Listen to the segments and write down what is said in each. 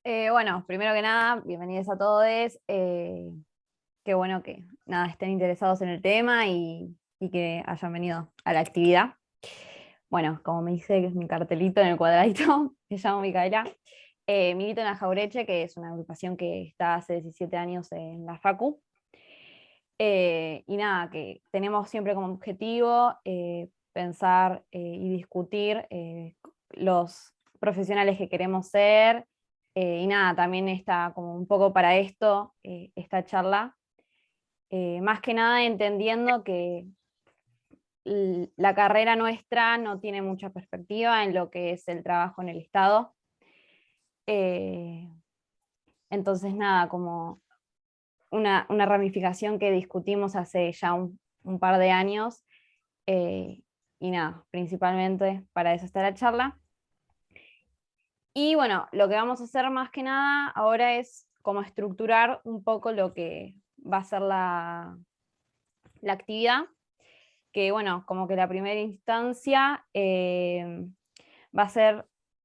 Bueno, primero que nada, bienvenidos a todos. Qué bueno que nada, estén interesados en el tema y que hayan venido a la actividad. Bueno, como me dice que es mi cartelito en el cuadradito, me llamo Micaela. Milito en la Jaureche, que es una agrupación que está hace 17 años en la Facu. Y nada, que tenemos siempre como objetivo pensar y discutir los profesionales que queremos ser. Y nada, también está como un poco para esto, esta charla. Más que nada entendiendo que la carrera nuestra no tiene mucha perspectiva en lo que es el trabajo en el Estado. Eh, entonces, nada, como una ramificación que discutimos hace ya un par de años. eh, y nada, principalmente para eso está la charla. Y bueno, lo que vamos a hacer más que nada ahora es como estructurar un poco lo que va a ser la actividad, que bueno, como que la primera instancia va a ser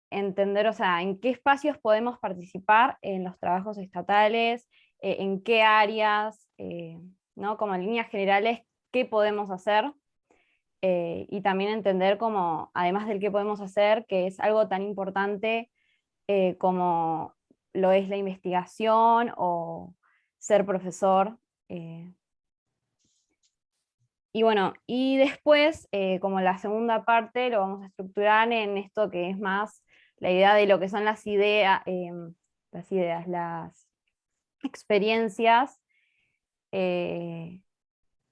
entender, o sea, en qué espacios podemos participar en los trabajos estatales, en qué áreas, ¿no? Como en líneas generales, qué podemos hacer. Y también entender como, además del qué podemos hacer, que es algo tan importante como lo es la investigación o ser profesor. eh, y bueno, y después, como la segunda parte, lo vamos a estructurar en esto que es más la idea de lo que son las experiencias. eh,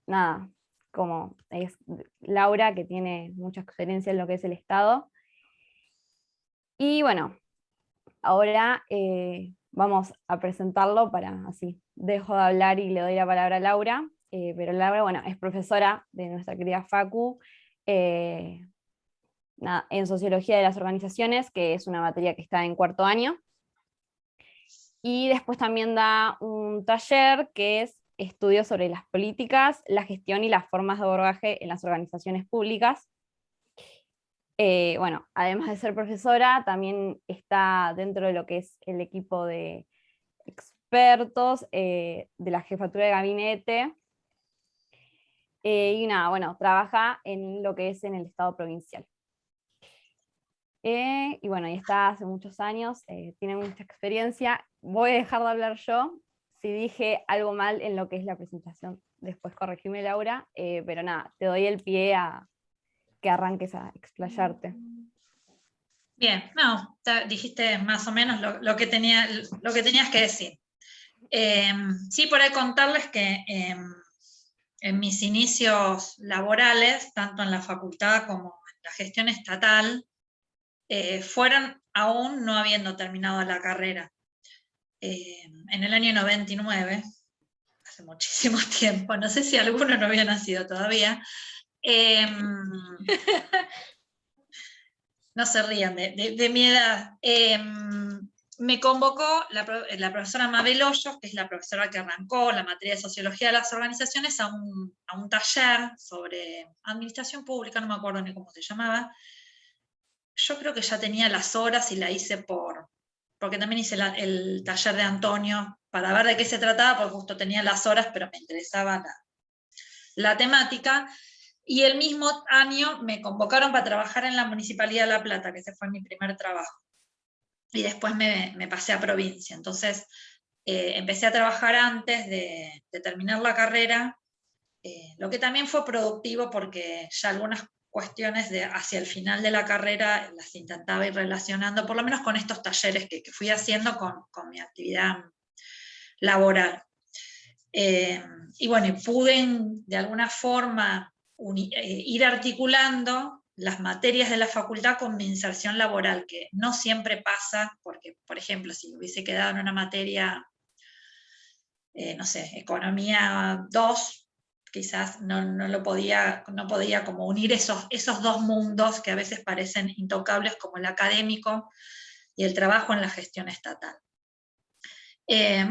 Nada, como es Laura, que tiene mucha experiencia en lo que es el Estado. Y bueno, ahora vamos a presentarlo para así, dejo de hablar y le doy la palabra a Laura. Pero Laura, bueno, es profesora de nuestra querida Facu eh, en Sociología de las Organizaciones, que es una materia que está en cuarto año. Y después también da un taller que es estudios sobre las políticas, la gestión y las formas de abordaje en las organizaciones públicas. Bueno, además de ser profesora, también está dentro de lo que es el equipo de expertos de la jefatura de gabinete. Y nada, bueno, trabaja en lo que es en el Estado provincial. Y bueno, y está hace muchos años, tiene mucha experiencia. Voy a dejar de hablar yo. Si dije algo mal en lo que es la presentación, después corregime, Laura. Pero nada, te doy el pie a que arranques a explayarte. Bien, no, dijiste más o menos lo que tenías que decir. Sí, por ahí contarles que en mis inicios laborales, tanto en la facultad como en la gestión estatal, fueron aún no habiendo terminado la carrera. En el año 99, hace muchísimo tiempo, no sé si alguno no había nacido todavía, no se rían de mi edad. Me convocó la profesora Mabel Hoyos, que es la profesora que arrancó la materia de Sociología de las Organizaciones, a un taller sobre administración pública, no me acuerdo ni cómo se llamaba. Yo creo que ya tenía las horas y la hice porque también hice el taller de Antonio para ver de qué se trataba, porque justo tenía las horas, pero me interesaba la temática. Y el mismo año me convocaron para trabajar en la Municipalidad de La Plata, que ese fue mi primer trabajo. Y después me pasé a provincia. Entonces, empecé a trabajar antes de terminar la carrera, lo que también fue productivo porque ya algunas cuestiones hacia el final de la carrera las intentaba ir relacionando, por lo menos con estos talleres que fui haciendo con mi actividad laboral. Y bueno, y pude de alguna forma ir articulando las materias de la facultad con mi inserción laboral, que no siempre pasa, porque, por ejemplo, si hubiese quedado en una materia, no sé, Economía 2, quizás no podía como unir esos dos mundos que a veces parecen intocables, como el académico y el trabajo en la gestión estatal.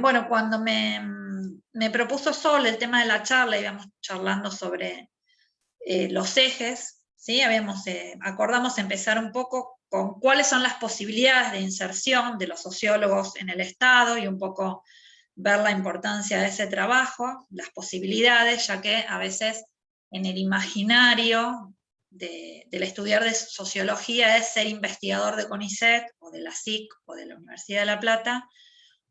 Bueno, cuando me propuso Sol el tema de la charla, íbamos charlando sobre los ejes ¿sí? Acordamos empezar un poco con cuáles son las posibilidades de inserción de los sociólogos en el Estado y un poco ver la importancia de ese trabajo, las posibilidades, ya que a veces en el imaginario del estudiar de sociología es ser investigador de CONICET, o de la SIC, o de la Universidad de La Plata,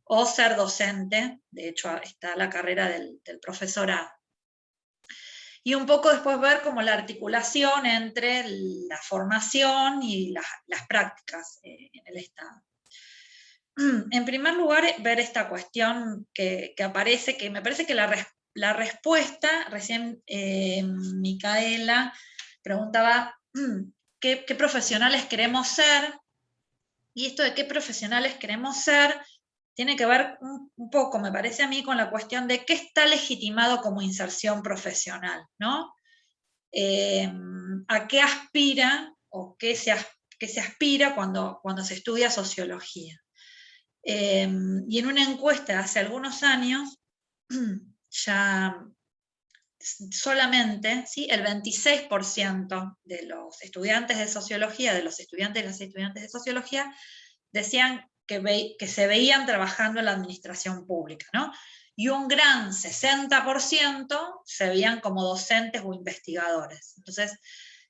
o ser docente. De hecho está la carrera del profesorado. Y un poco después ver como la articulación entre la formación y las prácticas en el Estado. En primer lugar, ver esta cuestión que aparece, que me parece que la respuesta, recién Micaela preguntaba ¿qué profesionales queremos ser? Y esto de qué profesionales queremos ser tiene que ver un poco, me parece a mí, con la cuestión de qué está legitimado como inserción profesional, ¿no? A qué aspira o qué se aspira cuando se estudia sociología. Y en una encuesta hace algunos años, ya solamente, ¿sí?, el 26% de los estudiantes de sociología, de los estudiantes y las estudiantes de sociología, decían que se veían trabajando en la administración pública, ¿no? Y un gran 60% se veían como docentes o investigadores. Entonces,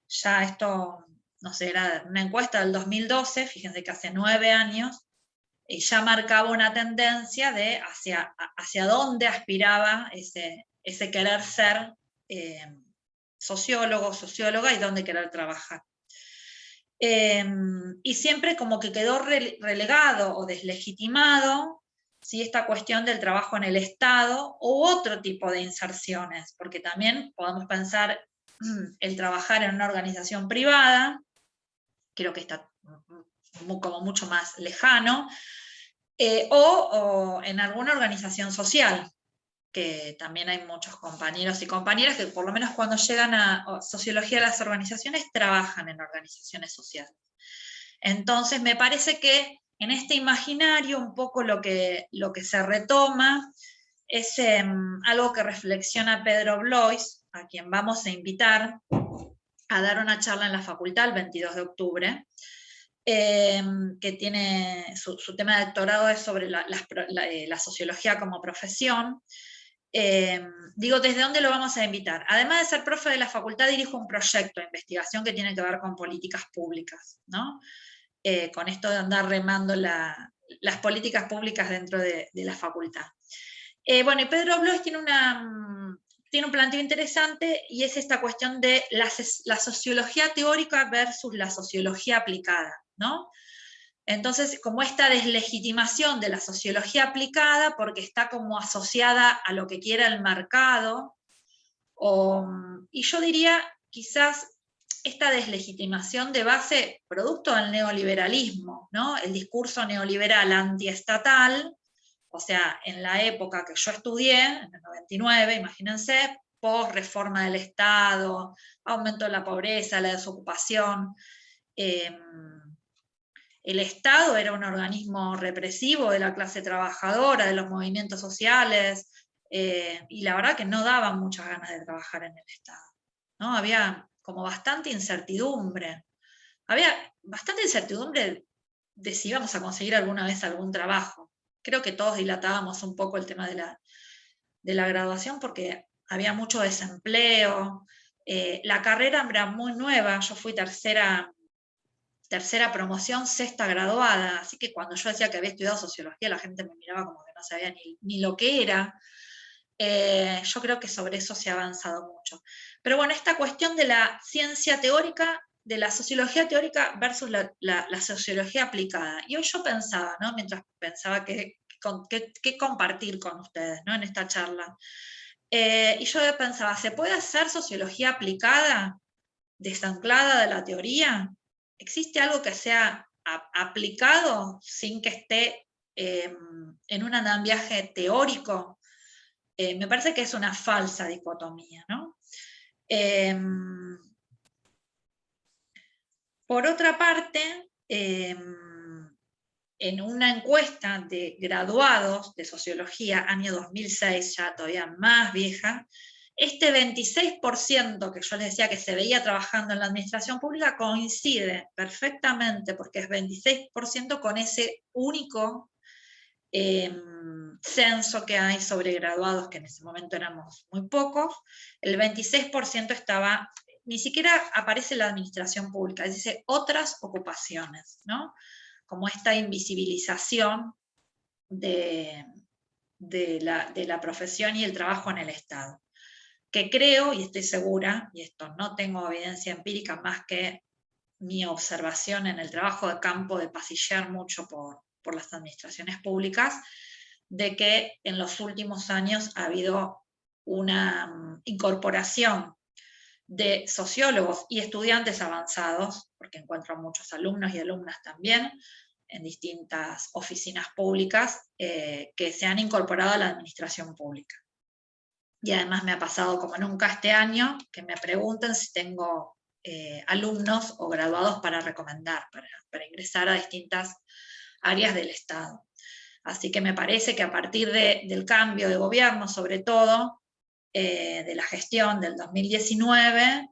ya esto, no sé, era una encuesta del 2012, fíjense que hace 9 años, y ya marcaba una tendencia de hacia dónde aspiraba ese querer ser sociólogo, socióloga, y dónde querer trabajar. Y siempre como que quedó relegado o deslegitimado, ¿sí?, esta cuestión del trabajo en el Estado u otro tipo de inserciones, porque también podemos pensar el trabajar en una organización privada, creo que está como mucho más lejano, o en alguna organización social, que también hay muchos compañeros y compañeras que por lo menos cuando llegan a sociología de las organizaciones trabajan en organizaciones sociales. Entonces me parece que en este imaginario un poco lo que se retoma es algo que reflexiona Pedro Blois, a quien vamos a invitar a dar una charla en la facultad el 22 de octubre, que tiene su tema de doctorado es sobre la sociología como profesión. Digo, ¿desde dónde lo vamos a invitar? Además de ser profe de la facultad, dirijo un proyecto de investigación que tiene que ver con políticas públicas, ¿no? Con esto de andar remando las políticas públicas dentro de la facultad. Bueno, y Pedro Blois tiene un planteo interesante, y es esta cuestión de la sociología teórica versus la sociología aplicada, ¿no? Entonces, como esta deslegitimación de la sociología aplicada, porque está como asociada a lo que quiera el mercado, y yo diría, quizás, esta deslegitimación de base, producto del neoliberalismo, ¿no? El discurso neoliberal antiestatal, o sea, en la época que yo estudié, en el 99, imagínense, post-reforma del Estado, aumento de la pobreza, la desocupación, el Estado era un organismo represivo de la clase trabajadora, de los movimientos sociales, y la verdad que no daba muchas ganas de trabajar en el Estado, ¿no? Había como bastante incertidumbre. Había bastante incertidumbre de si íbamos a conseguir alguna vez algún trabajo. Creo que todos dilatábamos un poco el tema de la graduación porque había mucho desempleo. La carrera era muy nueva, yo fui tercera promoción, sexta graduada, así que cuando yo decía que había estudiado sociología, la gente me miraba como que no sabía ni lo que era. Yo creo que sobre eso se ha avanzado mucho. Pero bueno, esta cuestión de la ciencia teórica, de la sociología teórica versus la sociología aplicada. Y hoy yo pensaba, ¿no?, mientras pensaba qué compartir con ustedes, ¿no?, en esta charla. Y yo pensaba, ¿se puede hacer sociología aplicada, desanclada de la teoría? ¿Existe algo que sea aplicado sin que esté en un andamiaje teórico? Me parece que es una falsa dicotomía, ¿no? Por otra parte, en una encuesta de graduados de sociología, año 2006, ya todavía más vieja, este 26% que yo les decía que se veía trabajando en la administración pública coincide perfectamente, porque es 26% con ese único censo que hay sobre graduados, que en ese momento éramos muy pocos. El 26% estaba, ni siquiera aparece la administración pública, dice otras ocupaciones, ¿no? Como esta invisibilización de la profesión y el trabajo en el Estado. Que creo, y estoy segura, y esto no tengo evidencia empírica más que mi observación en el trabajo de campo, de pasillar mucho por las administraciones públicas, de que en los últimos años ha habido una incorporación de sociólogos y estudiantes avanzados, porque encuentro a muchos alumnos y alumnas también, en distintas oficinas públicas, que se han incorporado a la administración pública. Y además me ha pasado como nunca este año, que me preguntan si tengo alumnos o graduados para recomendar, para ingresar a distintas áreas del Estado. Así que me parece que a partir del cambio de gobierno, sobre todo, de la gestión del 2019,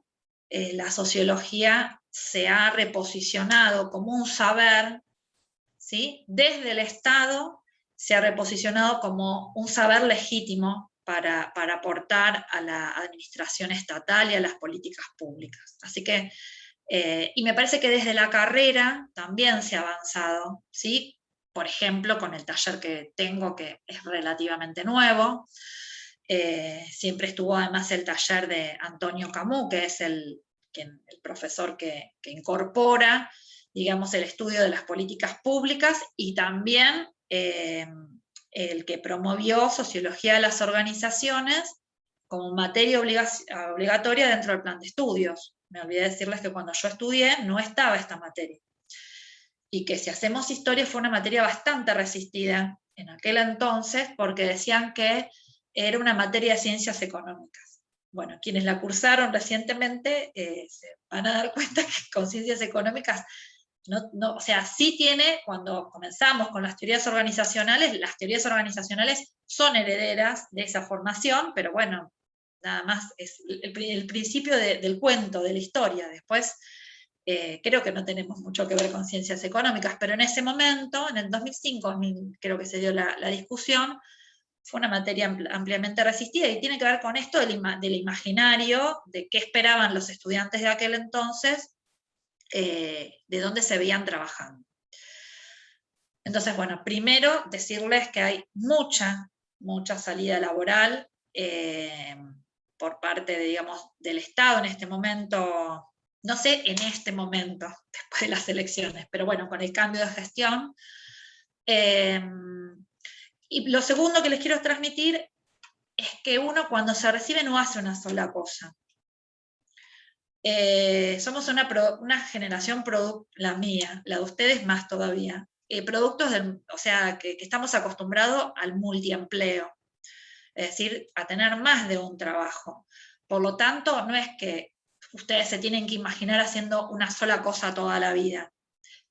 la sociología se ha reposicionado como un saber, ¿sí? Desde el Estado se ha reposicionado como un saber legítimo para aportar a la administración estatal y a las políticas públicas. Así que, y me parece que desde la carrera también se ha avanzado, ¿sí? Por ejemplo, con el taller que tengo, que es relativamente nuevo. Siempre estuvo además el taller de Antonio Camus, que es el profesor que incorpora, digamos, el estudio de las políticas públicas, y también el que promovió sociología de las organizaciones como materia obligatoria dentro del plan de estudios. Me olvidé decirles que cuando yo estudié no estaba esta materia. Y que si hacemos historia fue una materia bastante resistida en aquel entonces, porque decían que era una materia de ciencias económicas. Bueno, quienes la cursaron recientemente se van a dar cuenta que con ciencias económicas, o sea, sí tiene, cuando comenzamos con las teorías organizacionales son herederas de esa formación, pero bueno, nada más es el principio del cuento, de la historia. Después creo que no tenemos mucho que ver con ciencias económicas, pero en ese momento, en el 2005, creo que se dio la discusión, fue una materia ampliamente resistida, y tiene que ver con esto del imaginario, de qué esperaban los estudiantes de aquel entonces, de dónde se veían trabajando. Entonces, bueno, primero decirles que hay mucha salida laboral por parte, digamos, del Estado en este momento. No sé en este momento, después de las elecciones, pero bueno, con el cambio de gestión. Y lo segundo que les quiero transmitir es que uno cuando se recibe no hace una sola cosa. Somos una generación, la mía, la de ustedes más todavía, productos o sea, que estamos acostumbrados al multiempleo, es decir, a tener más de un trabajo. Por lo tanto, no es que ustedes se tienen que imaginar haciendo una sola cosa toda la vida,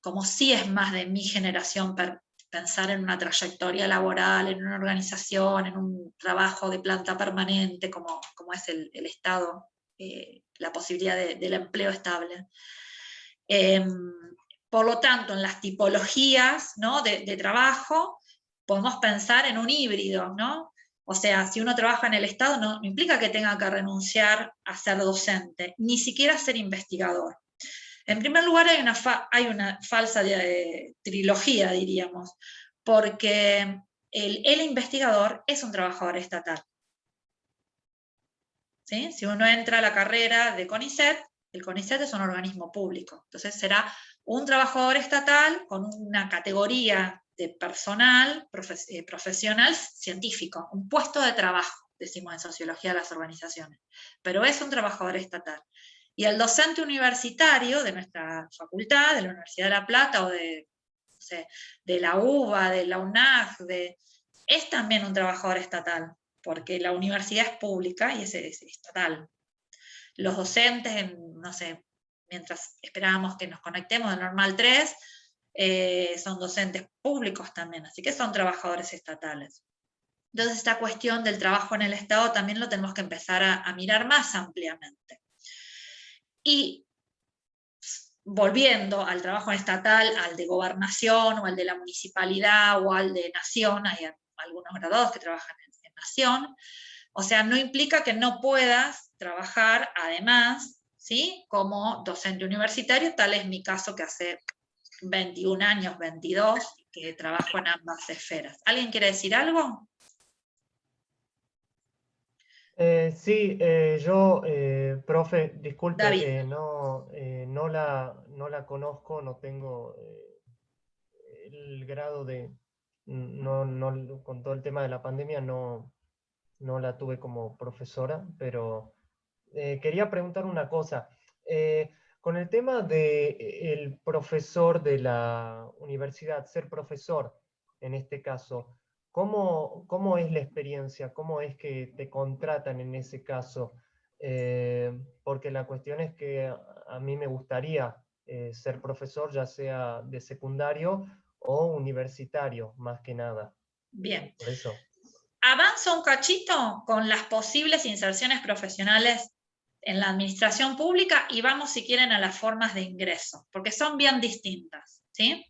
como si es más de mi generación pensar en una trayectoria laboral, en una organización, en un trabajo de planta permanente, como es el Estado, la posibilidad del empleo estable. Por lo tanto, en las tipologías, ¿no?, de trabajo, podemos pensar en un híbrido, ¿no? O sea, si uno trabaja en el Estado, no implica que tenga que renunciar a ser docente, ni siquiera a ser investigador. En primer lugar, hay una falsa trilogía, diríamos, porque el investigador es un trabajador estatal. ¿Sí? Si uno entra a la carrera de CONICET, el CONICET es un organismo público, entonces será un trabajador estatal con una categoría de personal profesional científico, un puesto de trabajo, decimos en sociología de las organizaciones, pero es un trabajador estatal. Y el docente universitario de nuestra facultad, de la Universidad de La Plata o de la UBA, de la UNAG, es también un trabajador estatal, porque la universidad es pública y es estatal. Los docentes, no sé, mientras esperábamos que nos conectemos de Normal 3, son docentes públicos también, así que son trabajadores estatales. Entonces esta cuestión del trabajo en el Estado también lo tenemos que empezar a mirar más ampliamente. Y volviendo al trabajo estatal, al de gobernación, o al de la municipalidad, o al de nación, hay algunos graduados que trabajan en nación, o sea, no implica que no puedas trabajar además, ¿sí?, como docente universitario, tal es mi caso, que hace 21 años, 22, que trabajo en ambas esferas. ¿Alguien quiere decir algo? Sí, yo, profe, David. disculpe, no la conozco, no tengo el grado de, con todo el tema de la pandemia no la tuve como profesora, pero quería preguntar una cosa. Con el tema de el profesor de la universidad, ser profesor en este caso, ¿cómo es la experiencia? ¿Cómo es que te contratan en ese caso? Porque la cuestión es que a mí me gustaría ser profesor, ya sea de secundario o universitario, más que nada. Bien. Por eso. Avanzo un cachito con las posibles inserciones profesionales en la administración pública y vamos, si quieren, a las formas de ingreso, porque son bien distintas, ¿sí?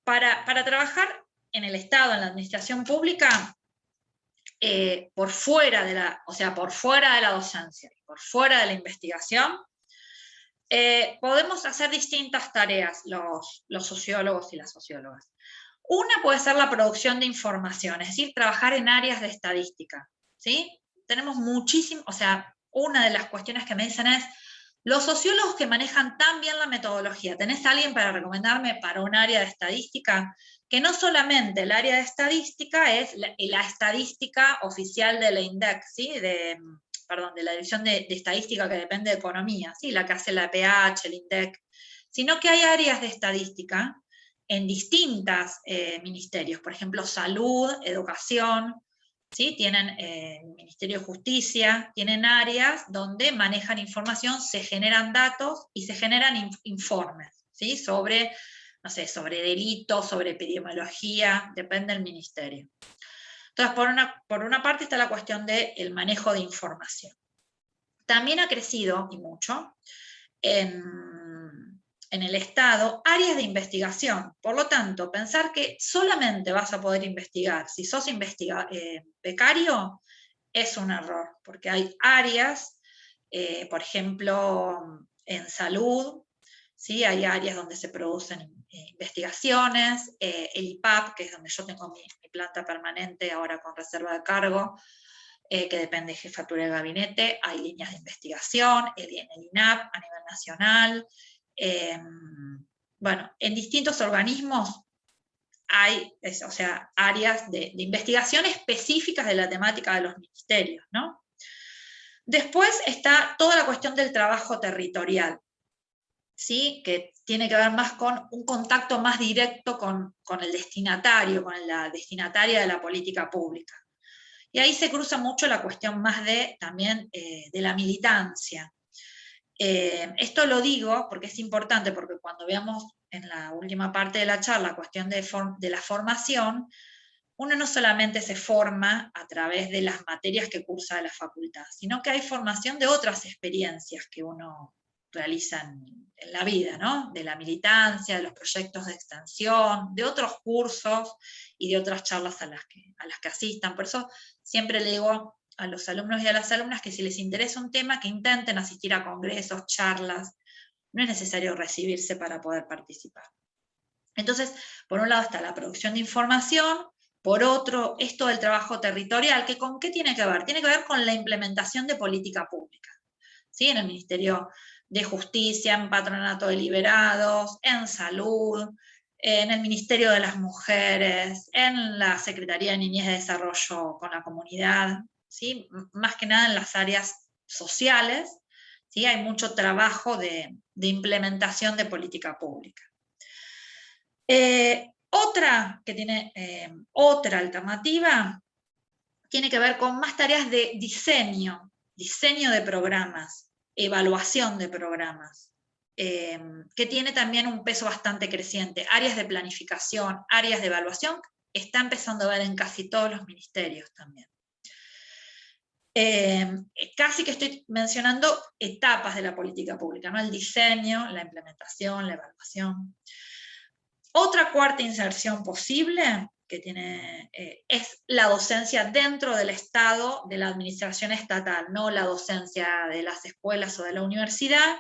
Para trabajar en el Estado, en la administración pública, por fuera de la, o sea, por fuera de la docencia, por fuera de la investigación, podemos hacer distintas tareas los sociólogos y las sociólogas. Una puede ser la producción de información, es decir, trabajar en áreas de estadística, ¿sí? Tenemos muchísimo, o sea, una de las cuestiones que me dicen es, los sociólogos que manejan tan bien la metodología, ¿tenés alguien para recomendarme para un área de estadística? Que no solamente el área de estadística es la estadística oficial de la INDEC, ¿sí? Perdón, de la Dirección de Estadística, que depende de Economía, ¿sí? La que hace la PH, el INDEC, sino que hay áreas de estadística en distintos ministerios, por ejemplo, salud, educación, ¿sí? Tienen el Ministerio de Justicia, tienen áreas donde manejan información, se generan datos y se generan informes, ¿sí? Sobre, no sé, sobre delitos, sobre epidemiología, depende del ministerio. Entonces, por una parte está la cuestión del manejo de información. También ha crecido, y mucho, en el Estado, áreas de investigación. Por lo tanto, pensar que solamente vas a poder investigar si sos becario es un error, porque hay áreas, por ejemplo, en salud, ¿sí? Hay áreas donde se producen investigaciones, el IPAP, que es donde yo tengo mi planta permanente ahora con reserva de cargo, que depende de jefatura de gabinete, hay líneas de investigación, en el INAP a nivel nacional, bueno, en distintos organismos hay, o sea, áreas de investigación específicas de la temática de los ministerios, ¿no? Después está toda la cuestión del trabajo territorial, ¿sí? Que tiene que ver más con un contacto más directo con el destinatario, con la destinataria de la política pública. Y ahí se cruza mucho la cuestión más también de la militancia. Esto lo digo porque es importante, porque cuando veamos en la última parte de la charla la cuestión de la formación, uno no solamente se forma a través de las materias que cursa de la facultad, sino que hay formación de otras experiencias que uno realiza en la vida, ¿no? De la militancia, de los proyectos de extensión, de otros cursos y de otras charlas a las que asistan. Por eso siempre le digo a los alumnos y a las alumnas que si les interesa un tema, que intenten asistir a congresos, charlas. No es necesario recibirse para poder participar. Entonces, por un lado está la producción de información, por otro, esto del trabajo territorial, que ¿con qué tiene que ver? Tiene que ver con la implementación de política pública, ¿sí? En el Ministerio de Justicia, en Patronato de Liberados, en Salud, en el Ministerio de las Mujeres, en la Secretaría de Niñez y Desarrollo con la comunidad, ¿sí? Más que nada en las áreas sociales, ¿sí? Hay mucho trabajo de implementación de política pública. Otra que tiene otra alternativa tiene que ver con más tareas de diseño de programas, evaluación de programas, que tiene también un peso bastante creciente. Áreas de planificación, áreas de evaluación, está empezando a ver en casi todos los ministerios también. Casi que estoy mencionando etapas de la política pública, ¿no? El diseño, la implementación, la evaluación. Otra cuarta inserción posible que tiene, es la docencia dentro del Estado, de la administración estatal, no la docencia de las escuelas o de la universidad.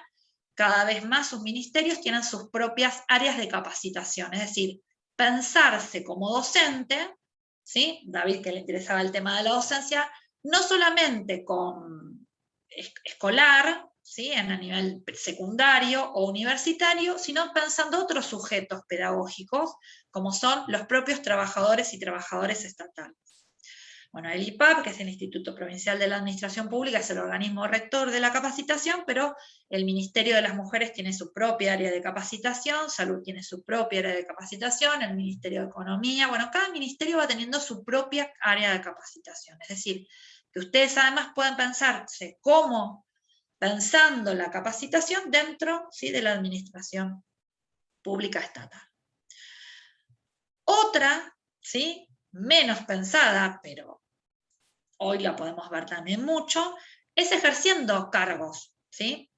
Cada vez más sus ministerios tienen sus propias áreas de capacitación, es decir, pensarse como docente, ¿sí? David, que le interesaba el tema de la docencia, no solamente con escolar, ¿sí? A nivel secundario o universitario, sino pensando otros sujetos pedagógicos, como son los propios trabajadores y trabajadoras estatales. Bueno, el IPAP, que es el Instituto Provincial de la Administración Pública, es el organismo rector de la capacitación, pero el Ministerio de las Mujeres tiene su propia área de capacitación, Salud tiene su propia área de capacitación, el Ministerio de Economía, bueno, cada ministerio va teniendo su propia área de capacitación. Es decir, que ustedes además pueden pensarse cómo pensando la capacitación dentro, ¿sí?, de la administración pública estatal. Otra, ¿sí?, menos pensada, pero hoy la podemos ver también mucho, es ejerciendo cargos, ¿sí?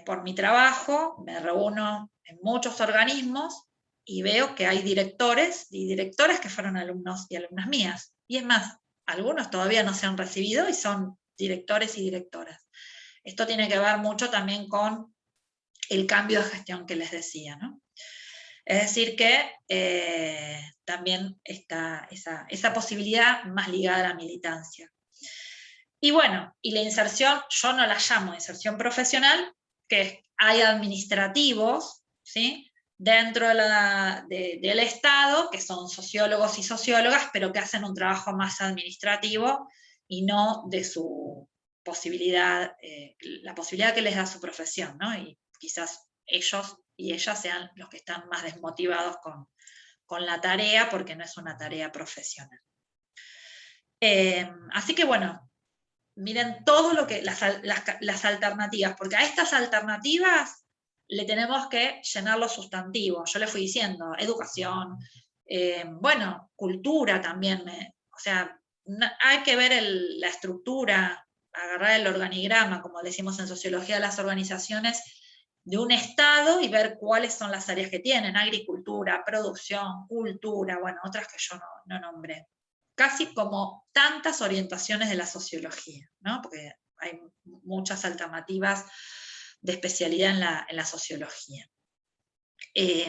Por mi trabajo me reúno en muchos organismos y veo que hay directores y directoras que fueron alumnos y alumnas mías. Y es más, algunos todavía no se han recibido y son directores y directoras. Esto tiene que ver mucho también con el cambio de gestión que les decía, ¿no? Es decir que también está esa posibilidad más ligada a la militancia. Y bueno, y la inserción, yo no la llamo inserción profesional, que hay administrativos, ¿sí?, dentro del Estado, que son sociólogos y sociólogas, pero que hacen un trabajo más administrativo y no de su posibilidad, la posibilidad que les da su profesión, ¿no? Y quizás ellos y ellas sean los que están más desmotivados con la tarea, porque no es una tarea profesional. Así que bueno, miren todo lo que las alternativas, porque a estas alternativas le tenemos que llenar los sustantivos. Yo les fui diciendo, educación, bueno, cultura también, o sea, hay que ver la estructura, agarrar el organigrama, como decimos en sociología de las organizaciones, de un Estado y ver cuáles son las áreas que tienen, agricultura, producción, cultura, bueno, otras que yo no nombré. Casi como tantas orientaciones de la sociología, ¿no? Porque hay muchas alternativas de especialidad en la sociología. Y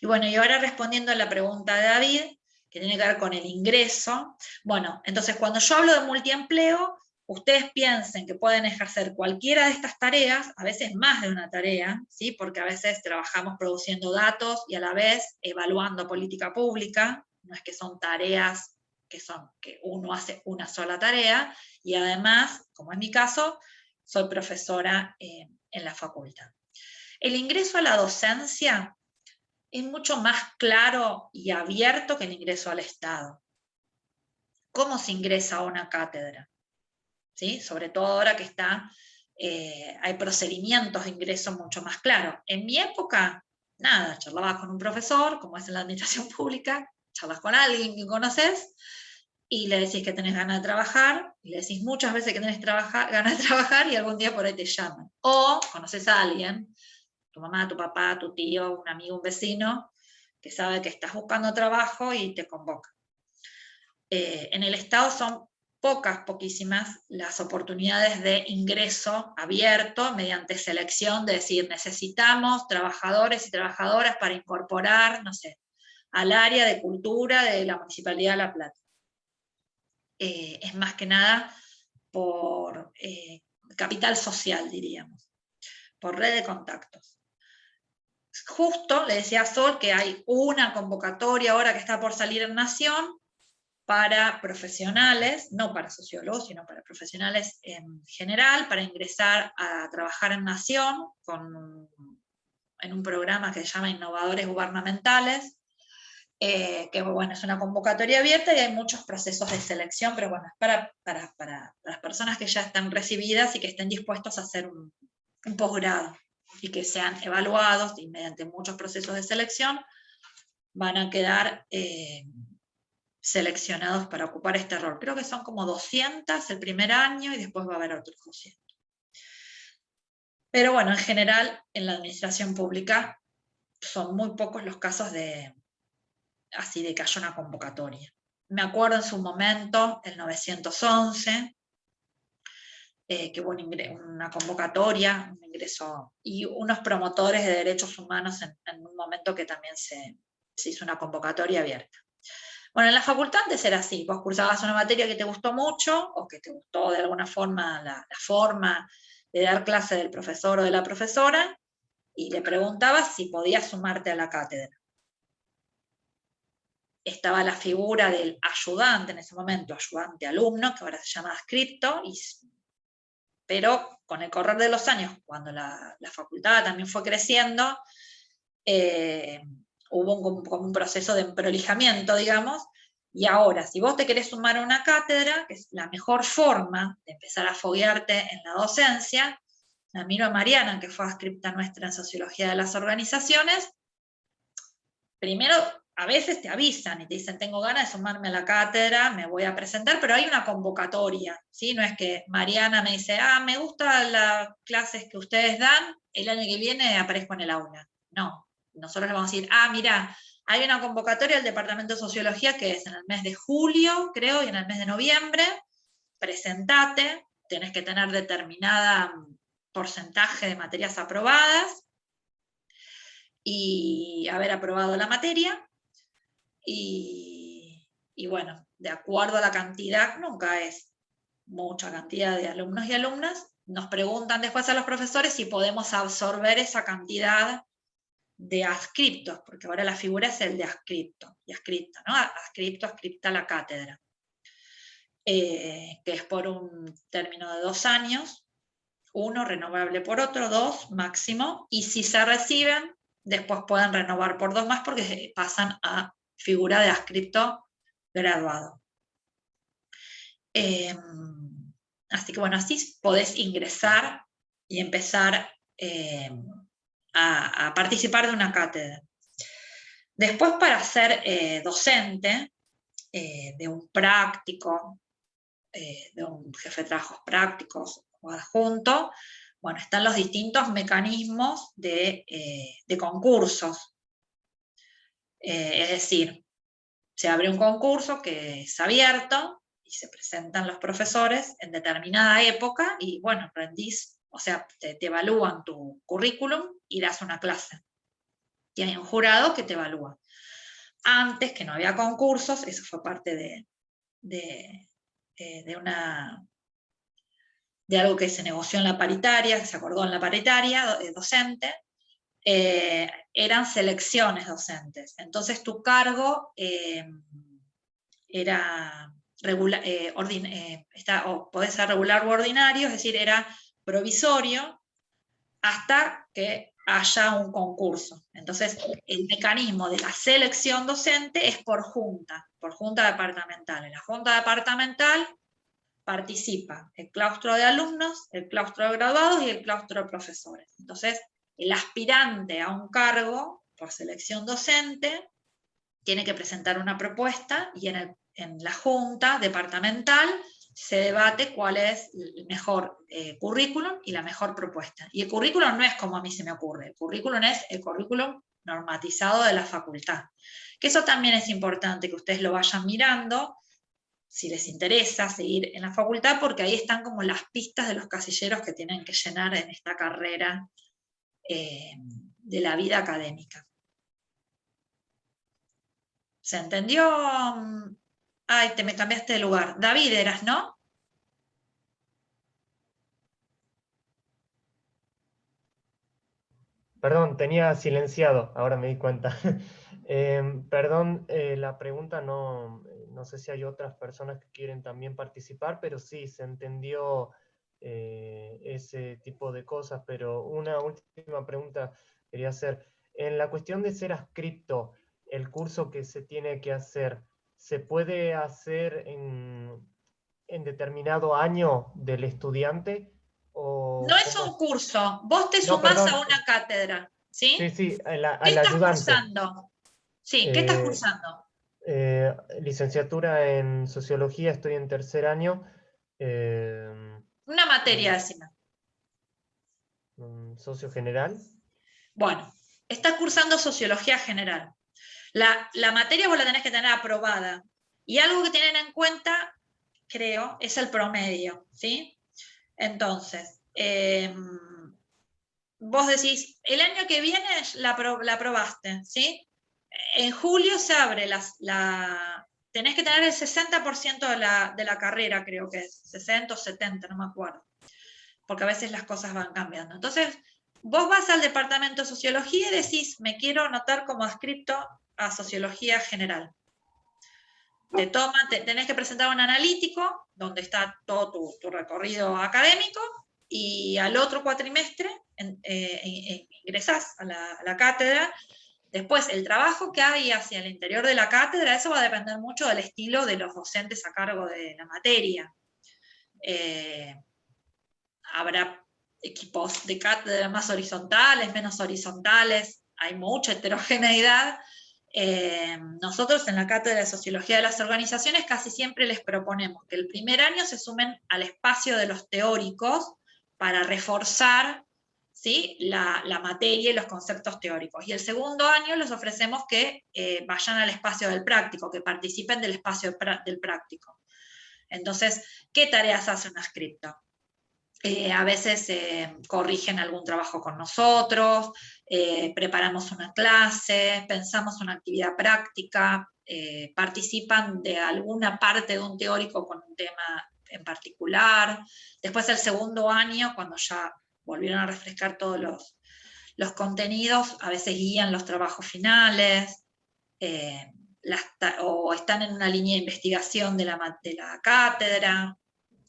bueno, y ahora respondiendo a la pregunta de David, que tiene que ver con el ingreso, bueno, entonces cuando yo hablo de multiempleo, ustedes piensen que pueden ejercer cualquiera de estas tareas, a veces más de una tarea, ¿sí? Porque a veces trabajamos produciendo datos y a la vez evaluando política pública, no es que son tareas que uno hace una sola tarea, y además, como es mi caso, soy profesora en la facultad. El ingreso a la docencia es mucho más claro y abierto que el ingreso al Estado. ¿Cómo se ingresa a una cátedra? ¿Sí? Sobre todo ahora que hay procedimientos de ingreso mucho más claros. En mi época, nada, charlabas con un profesor, como es en la administración pública, charlas con alguien que conoces, y le decís que tenés ganas de trabajar, y le decís muchas veces que tenés ganas de trabajar, y algún día por ahí te llaman. O conoces a alguien, tu mamá, tu papá, tu tío, un amigo, un vecino, que sabe que estás buscando trabajo y te convoca. En el Estado son poquísimas las oportunidades de ingreso abierto mediante selección, de decir, necesitamos trabajadores y trabajadoras para incorporar, no sé, al área de cultura de la Municipalidad de La Plata. Es más que nada por capital social, diríamos, por red de contactos. Justo le decía a Sol que hay una convocatoria ahora que está por salir en Nación para profesionales, no para sociólogos, sino para profesionales en general, para ingresar a trabajar en Nación en un programa que se llama Innovadores Gubernamentales, que bueno, es una convocatoria abierta y hay muchos procesos de selección, pero bueno, es para las personas que ya están recibidas y que estén dispuestos a hacer un posgrado. y que sean evaluados y mediante muchos procesos de selección van a quedar seleccionados para ocupar este rol. Creo que son como 200 el primer año y después va a haber otros 200. Pero bueno, en general, en la administración pública son muy pocos los casos así de que haya una convocatoria. Me acuerdo en su momento, el 911, que hubo una convocatoria, un ingreso, y unos promotores de derechos humanos en un momento que también se hizo una convocatoria abierta. Bueno, en la facultad antes era así, vos cursabas una materia que te gustó mucho, o que te gustó de alguna forma la forma de dar clase del profesor o de la profesora, y le preguntabas si podías sumarte a la cátedra. Estaba la figura del ayudante en ese momento, ayudante alumno, que ahora se llama adscripto, pero con el correr de los años, cuando la facultad también fue creciendo, hubo como un proceso de emprolijamiento, digamos, y ahora, si vos te querés sumar a una cátedra, que es la mejor forma de empezar a foguearte en la docencia, la miro a Mariana, que fue adscripta nuestra en Sociología de las Organizaciones, primero, a veces te avisan y te dicen, tengo ganas de sumarme a la cátedra, me voy a presentar, pero hay una convocatoria, ¿sí? No es que Mariana me dice, me gustan las clases que ustedes dan, el año que viene aparezco en el aula. No, nosotros le vamos a decir, mira, hay una convocatoria del Departamento de Sociología que es en el mes de julio, creo, y en el mes de noviembre, presentate, tenés que tener determinada porcentaje de materias aprobadas, y haber aprobado la materia, y bueno, de acuerdo a la cantidad, nunca es mucha cantidad de alumnos y alumnas, nos preguntan después a los profesores si podemos absorber esa cantidad de adscriptos, porque ahora la figura es el de adscripto y adscripta, ¿no? Adscripto, adscripta a la cátedra, que es por un término de 2 años, 1 renovable por otro, 2 máximo, y si se reciben, después pueden renovar por 2 más porque pasan a figura de adscripto graduado. Así que bueno, así podés ingresar y empezar a participar de una cátedra. Después, para ser docente de un práctico, de un jefe de trabajos prácticos o adjunto, bueno, están los distintos mecanismos de concursos. Es decir, se abre un concurso que es abierto y se presentan los profesores en determinada época y bueno, rendís, o sea, te evalúan tu currículum y das una clase. Y hay un jurado que te evalúa. Antes, que no había concursos, eso fue parte de algo que se negoció en la paritaria, que se acordó en la paritaria docente, eran selecciones docentes. Entonces tu cargo era regular, podés ser regular u ordinario, es decir, era provisorio hasta que haya un concurso. Entonces, el mecanismo de la selección docente es por junta departamental. En la junta departamental participa el claustro de alumnos, el claustro de graduados y el claustro de profesores. Entonces, el aspirante a un cargo por selección docente tiene que presentar una propuesta y en la junta departamental se debate cuál es el mejor currículum y la mejor propuesta. Y el currículum no es como a mí se me ocurre, el currículum es el currículum normatizado de la facultad. Que eso también es importante que ustedes lo vayan mirando, si les interesa seguir en la facultad, porque ahí están como las pistas de los casilleros que tienen que llenar en esta carrera de la vida académica. ¿Se entendió? Ay, me cambiaste de lugar. David eras, ¿no? Perdón, tenía silenciado, ahora me di cuenta. Perdón, la pregunta no sé si hay otras personas que quieren también participar, pero sí, se entendió ese tipo de cosas, pero una última pregunta quería hacer. En la cuestión de ser adscripto, el curso que se tiene que hacer, ¿se puede hacer en determinado año del estudiante? No es un curso, vos te No, sumás perdón. a una cátedra, ¿sí? Sí, sí, ¿Qué al estás ayudante. cursando? Sí, ¿qué estás Eh, cursando? Licenciatura en Sociología, estoy en tercer año. Una materia, decime. Socio general. Bueno, estás cursando Sociología General. La materia vos la tenés que tener aprobada. Y algo que tienen en cuenta, creo, es el promedio, ¿sí? Entonces, vos decís, el año que viene la aprobaste, ¿sí? En julio se abre tenés que tener el 60% de la carrera, creo que es, 60 o 70, no me acuerdo, porque a veces las cosas van cambiando. Entonces, vos vas al departamento de Sociología y decís, me quiero anotar como adscripto a Sociología General. Tenés que presentar un analítico, donde está todo tu recorrido académico, y al otro cuatrimestre ingresás a la cátedra. Después, el trabajo que hay hacia el interior de la cátedra, eso va a depender mucho del estilo de los docentes a cargo de la materia. Habrá equipos de cátedra más horizontales, menos horizontales, hay mucha heterogeneidad. Nosotros en la Cátedra de Sociología de las Organizaciones casi siempre les proponemos que el primer año se sumen al espacio de los teóricos para reforzar, ¿sí?, la materia y los conceptos teóricos. Y el segundo año les ofrecemos que vayan al espacio del práctico, que participen del espacio del práctico. Entonces, ¿qué tareas hace un adscripto? A veces corrigen algún trabajo con nosotros, preparamos una clase, pensamos una actividad práctica, participan de alguna parte de un teórico con un tema en particular. Después el segundo año, cuando ya volvieron a refrescar todos los contenidos, a veces guían los trabajos finales, o están en una línea de investigación de la cátedra.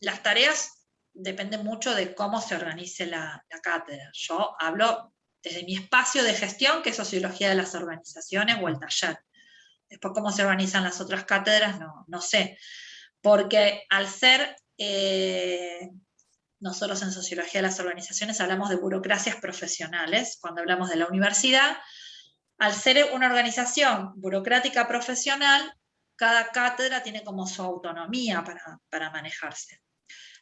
Las tareas depende mucho de cómo se organice la cátedra. Yo hablo desde mi espacio de gestión, que es Sociología de las Organizaciones o el taller. Después cómo se organizan las otras cátedras, no sé. Porque al ser, nosotros en Sociología de las Organizaciones hablamos de burocracias profesionales, cuando hablamos de la universidad, al ser una organización burocrática profesional, cada cátedra tiene como su autonomía para manejarse.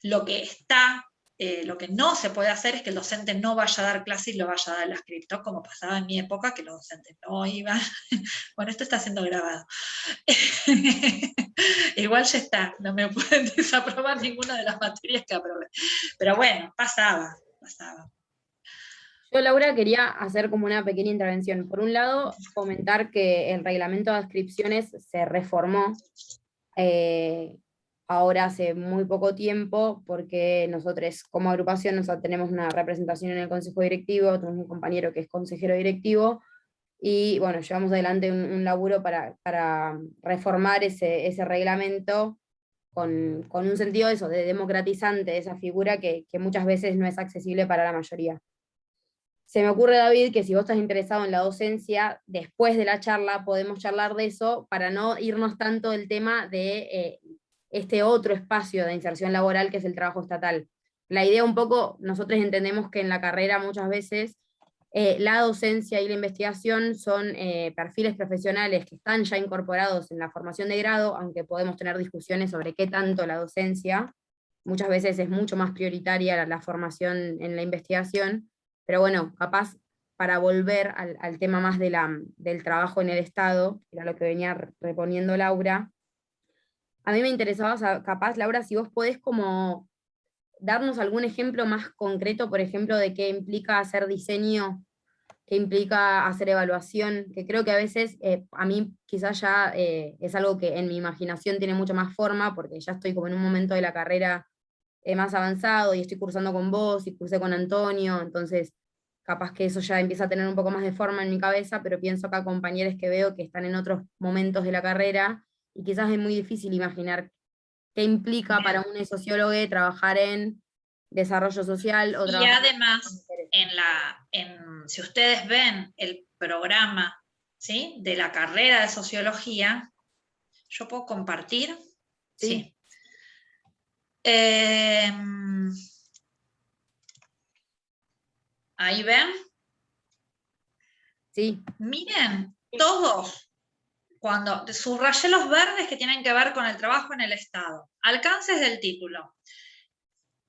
Lo que no se puede hacer es que el docente no vaya a dar clase y lo vaya a dar el adscripto, como pasaba en mi época, que los docentes no iban. Bueno, esto está siendo grabado. Igual ya está, no me pueden desaprobar ninguna de las materias que aprobé. Pero bueno, pasaba. Yo, Laura, quería hacer como una pequeña intervención. Por un lado, comentar que el reglamento de adscripciones se reformó ahora hace muy poco tiempo, porque nosotros como agrupación tenemos una representación en el consejo directivo, tenemos un compañero que es consejero directivo, y bueno, llevamos adelante un laburo para reformar ese reglamento con un sentido de eso, de democratizante, de esa figura que muchas veces no es accesible para la mayoría. Se me ocurre, David, que si vos estás interesado en la docencia, después de la charla podemos charlar de eso para no irnos tanto del tema de este otro espacio de inserción laboral que es el trabajo estatal. La idea un poco, nosotros entendemos que en la carrera muchas veces la docencia y la investigación son perfiles profesionales que están ya incorporados en la formación de grado, aunque podemos tener discusiones sobre qué tanto la docencia, muchas veces es mucho más prioritaria la formación en la investigación, pero bueno, capaz para volver al tema más del trabajo en el Estado, que era lo que venía reponiendo Laura, a mí me interesaba, capaz, Laura, si vos podés como darnos algún ejemplo más concreto, por ejemplo, de qué implica hacer diseño, qué implica hacer evaluación, que creo que a veces a mí quizás ya es algo que en mi imaginación tiene mucho más forma, porque ya estoy como en un momento de la carrera más avanzado y estoy cursando con vos y cursé con Antonio, entonces capaz que eso ya empieza a tener un poco más de forma en mi cabeza, pero pienso acá compañeros que veo que están en otros momentos de la carrera y quizás es muy difícil imaginar qué implica para un sociólogo trabajar en desarrollo social o Y trabajar además, si ustedes ven el programa, ¿sí?, de la carrera de sociología, ¿yo puedo compartir? Sí. Sí. Ahí ven. Sí. Miren, todos, cuando subrayé los verdes que tienen que ver con el trabajo en el Estado. Alcances del título.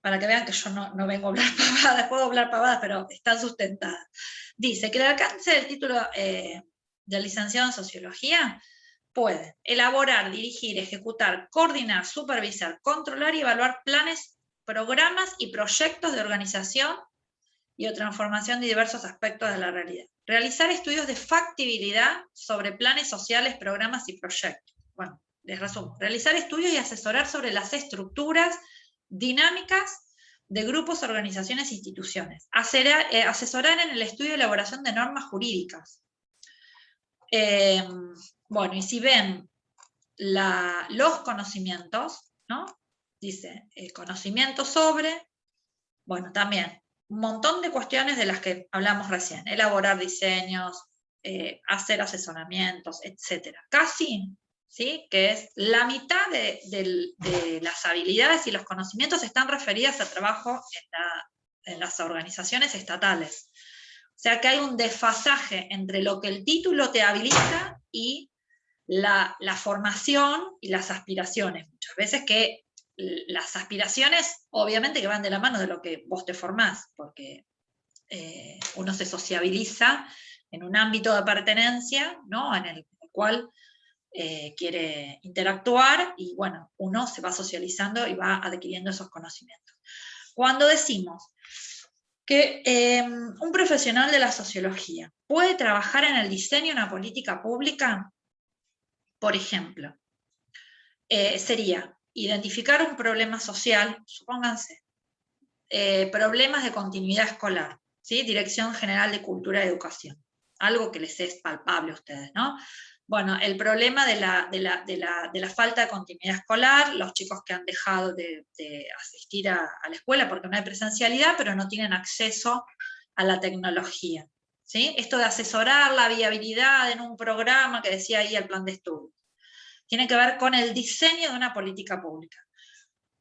Para que vean que yo no vengo a hablar pavadas, puedo hablar pavadas, pero están sustentadas. Dice que el alcance del título de licenciado en Sociología puede elaborar, dirigir, ejecutar, coordinar, supervisar, controlar y evaluar planes, programas y proyectos de organización y o transformación de diversos aspectos de la realidad. Realizar estudios de factibilidad sobre planes sociales, programas y proyectos. Bueno, les resumo. Realizar estudios y asesorar sobre las estructuras dinámicas de grupos, organizaciones e instituciones. Asesorar en el estudio y elaboración de normas jurídicas. Bueno, y si ven los conocimientos, ¿no? Dice, conocimiento sobre, bueno, también, un montón de cuestiones de las que hablamos recién, elaborar diseños, hacer asesoramientos, etc. Casi, ¿sí? Que es la mitad de las habilidades y los conocimientos están referidas a trabajo en las organizaciones estatales. O sea que hay un desfasaje entre lo que el título te habilita y la formación y las aspiraciones. Muchas veces que las aspiraciones, obviamente que van de la mano de lo que vos te formás, porque uno se sociabiliza en un ámbito de pertenencia, ¿no? En el cual quiere interactuar, y bueno, uno se va socializando y va adquiriendo esos conocimientos. Cuando decimos que un profesional de la sociología puede trabajar en el diseño de una política pública, por ejemplo, sería identificar un problema social, supónganse, problemas de continuidad escolar, ¿sí? Dirección General de Cultura y Educación, algo que les es palpable a ustedes, ¿no? Bueno, el problema de la falta de continuidad escolar, los chicos que han dejado de asistir a la escuela porque no hay presencialidad, pero no tienen acceso a la tecnología, ¿sí? Esto de asesorar la viabilidad en un programa que decía ahí el plan de estudio, tiene que ver con el diseño de una política pública.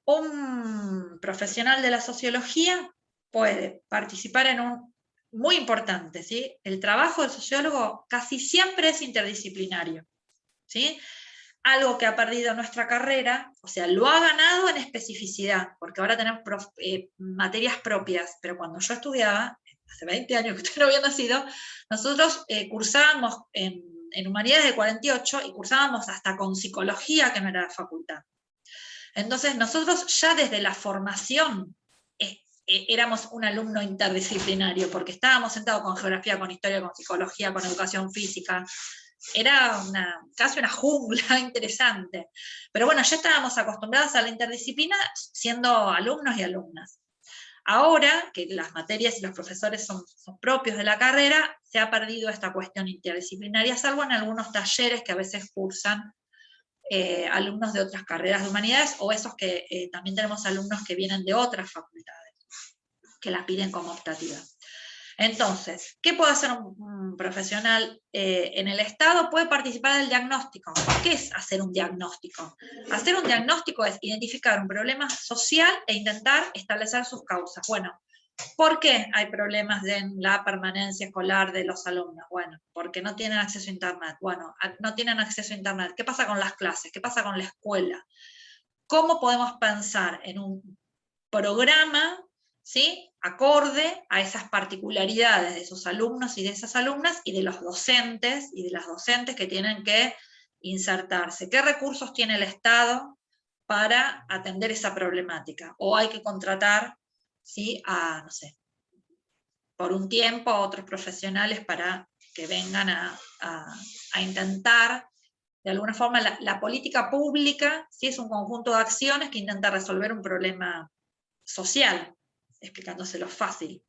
Un profesional de la sociología puede participar en un, muy importante, ¿sí? El trabajo del sociólogo casi siempre es interdisciplinario, ¿sí? Algo que ha perdido nuestra carrera, o sea, lo ha ganado en especificidad, porque ahora tenemos materias propias, pero cuando yo estudiaba, hace 20 años que usted no había nacido, nosotros cursábamos en Humanidades de 48 y cursábamos hasta con psicología, que no era facultad. Entonces nosotros ya desde la formación éramos un alumno interdisciplinario, porque estábamos sentados con geografía, con historia, con psicología, con educación física. Era casi una jungla interesante. Pero bueno, ya estábamos acostumbrados a la interdisciplina siendo alumnos y alumnas. Ahora que las materias y los profesores son propios de la carrera, se ha perdido esta cuestión interdisciplinaria, salvo en algunos talleres que a veces cursan alumnos de otras carreras de humanidades, o esos que también tenemos alumnos que vienen de otras facultades, que la piden como optativa. Entonces, ¿qué puede hacer un profesional en el Estado? Puede participar del diagnóstico. ¿Qué es hacer un diagnóstico? Hacer un diagnóstico es identificar un problema social e intentar establecer sus causas. Bueno, ¿por qué hay problemas en la permanencia escolar de los alumnos? Bueno, porque no tienen acceso a Internet. Bueno, no tienen acceso a Internet. ¿Qué pasa con las clases? ¿Qué pasa con la escuela? ¿Cómo podemos pensar en un programa, ¿sí?, acorde a esas particularidades de esos alumnos y de esas alumnas y de los docentes y de las docentes que tienen que insertarse? ¿Qué recursos tiene el Estado para atender esa problemática? ¿O hay que contratar, ¿sí?, no sé, por un tiempo a otros profesionales para que vengan a intentar, de alguna forma, la política pública, ¿sí?, es un conjunto de acciones que intenta resolver un problema social, explicándoselo fácil.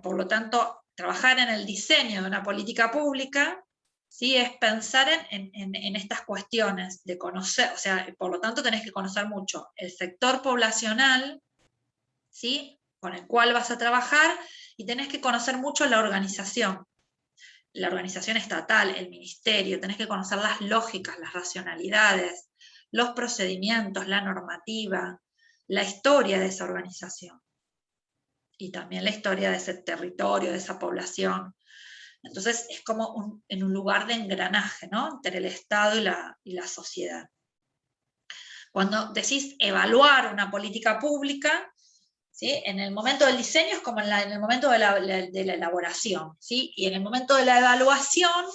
Por lo tanto, trabajar en el diseño de una política pública, ¿sí?, es pensar en estas cuestiones de conocer, o sea, por lo tanto tenés que conocer mucho el sector poblacional, ¿sí?, con el cual vas a trabajar, y tenés que conocer mucho la organización estatal, el ministerio, tenés que conocer las lógicas, las racionalidades, los procedimientos, la normativa, la historia de esa organización. y también la historia de ese territorio, de esa población. Entonces es como en un lugar de engranaje, ¿no?, entre el Estado y la sociedad. Cuando decís evaluar una política pública, ¿sí?, en el momento del diseño es como en el momento de la elaboración, ¿sí?, y en el momento de la evaluación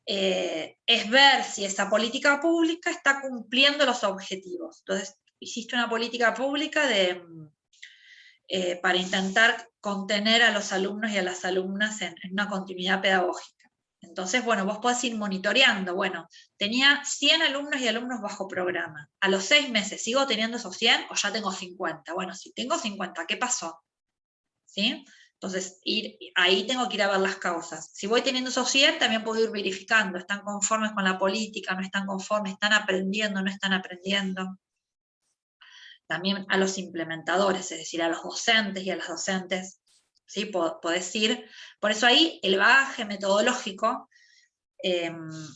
es ver si esa política pública está cumpliendo los objetivos. Entonces, hiciste una política pública para intentar contener a los alumnos y a las alumnas en una continuidad pedagógica. Entonces, bueno, vos podés ir monitoreando. Bueno, tenía 100 alumnos y alumnos bajo programa. A los 6 meses, ¿sigo teniendo esos 100 o ya tengo 50? Bueno, si tengo 50, ¿qué pasó? ¿Sí? Entonces, ahí tengo que ir a ver las causas. Si voy teniendo esos 100, también puedo ir verificando. ¿Están conformes con la política? ¿No están conformes? ¿Están aprendiendo? ¿No están aprendiendo? También a los implementadores, es decir, a los docentes y a las docentes, ¿sí?, podés ir. Por eso ahí el bagaje metodológico,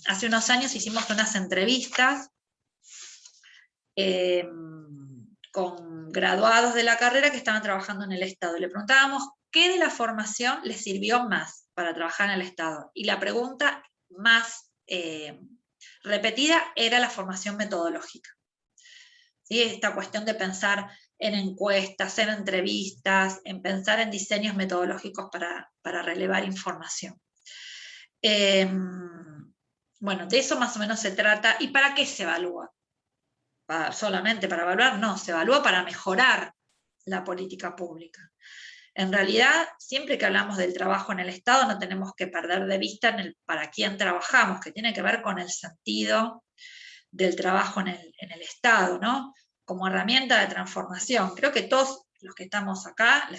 hace unos años hicimos unas entrevistas con graduados de la carrera que estaban trabajando en el Estado, y le preguntábamos qué de la formación les sirvió más para trabajar en el Estado, y la pregunta más repetida era la formación metodológica. ¿Sí? Esta cuestión de pensar en encuestas, en entrevistas, en pensar en diseños metodológicos para relevar información. Bueno, de eso más o menos se trata. ¿Y para qué se evalúa? ¿Solamente para evaluar? No, se evalúa para mejorar la política pública. En realidad, siempre que hablamos del trabajo en el Estado, no tenemos que perder de vista para quién trabajamos, que tiene que ver con el sentido del trabajo en el Estado, ¿no?, como herramienta de transformación. Creo que todos los que estamos acá,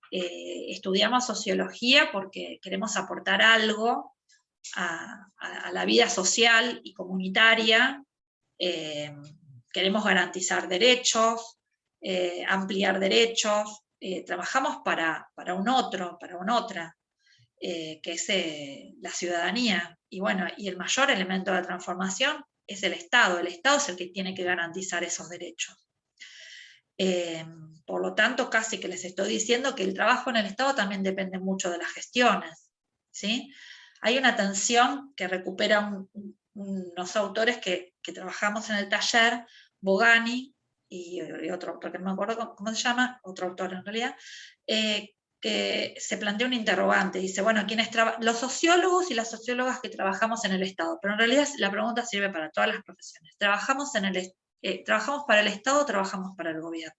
estudiamos sociología porque queremos aportar algo a la vida social y comunitaria, queremos garantizar derechos, ampliar derechos, trabajamos para un otro, para una otra, que es la ciudadanía. Y bueno, y el mayor elemento de transformación es el Estado. El Estado es el que tiene que garantizar esos derechos. Por lo tanto, casi que les estoy diciendo que el trabajo en el Estado también depende mucho de las gestiones, ¿sí? Hay una tensión que recupera unos autores que trabajamos en el taller, Bogani y otro autor que no me acuerdo cómo se llama, otro autor en realidad, que se plantea un interrogante, dice, bueno, los sociólogos y las sociólogas que trabajamos en el Estado, pero en realidad la pregunta sirve para todas las profesiones. ¿Trabajamos para el Estado o trabajamos para el gobierno?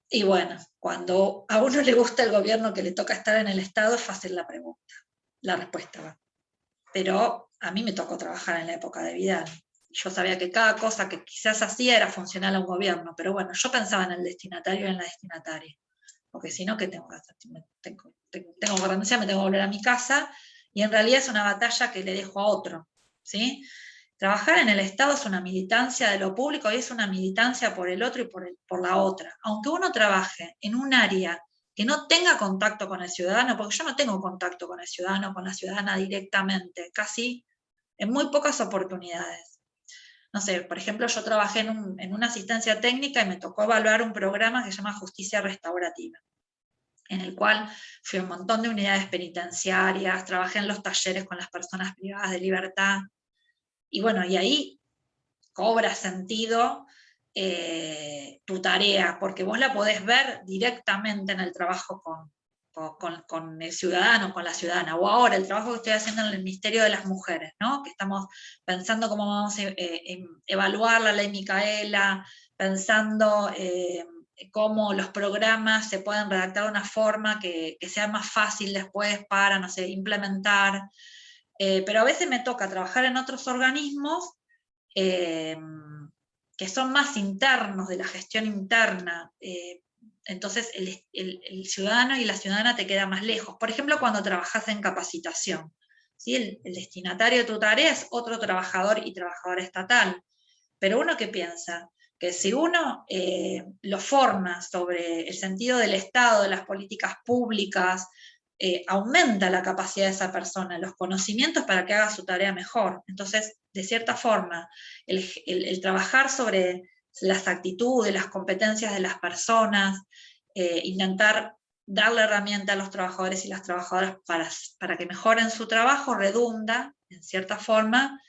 Y bueno, cuando a uno le gusta el gobierno que le toca estar en el Estado, es fácil la pregunta, la respuesta va. Pero a mí me tocó trabajar en la época de Vidal. Yo sabía que cada cosa que quizás hacía era funcional a un gobierno, pero bueno, yo pensaba en el destinatario y en la destinataria, porque si no, ¿qué tengo que hacer? Tengo que renunciar, me tengo que volver a mi casa, y en realidad es una batalla que le dejo a otro, ¿sí? Trabajar en el Estado es una militancia de lo público y es una militancia por el otro y por la otra. Aunque uno trabaje en un área que no tenga contacto con el ciudadano, porque yo no tengo contacto con el ciudadano, con la ciudadana directamente, casi en muy pocas oportunidades. No sé, por ejemplo, yo trabajé en una asistencia técnica y me tocó evaluar un programa que se llama Justicia Restaurativa, en el cual fui a un montón de unidades penitenciarias, trabajé en los talleres con las personas privadas de libertad, y bueno, y ahí cobra sentido tu tarea, porque vos la podés ver directamente en el trabajo con el ciudadano, con la ciudadana, o ahora el trabajo que estoy haciendo en el Ministerio de las Mujeres, ¿no?, que estamos pensando cómo vamos a evaluar la ley Micaela, pensando cómo los programas se pueden redactar de una forma que sea más fácil después para, no sé, implementar, pero a veces me toca trabajar en otros organismos que son más internos, de la gestión interna, entonces el ciudadano y la ciudadana te queda más lejos. Por ejemplo, cuando trabajas en capacitación, ¿sí? El destinatario de tu tarea es otro trabajador y trabajadora estatal, pero uno que piensa que si uno lo forma sobre el sentido del Estado, de las políticas públicas, aumenta la capacidad de esa persona, los conocimientos para que haga su tarea mejor. Entonces, de cierta forma, el trabajar sobre las actitudes, las competencias de las personas, intentar darle herramienta a los trabajadores y las trabajadoras para que mejoren su trabajo, redunda, en cierta forma,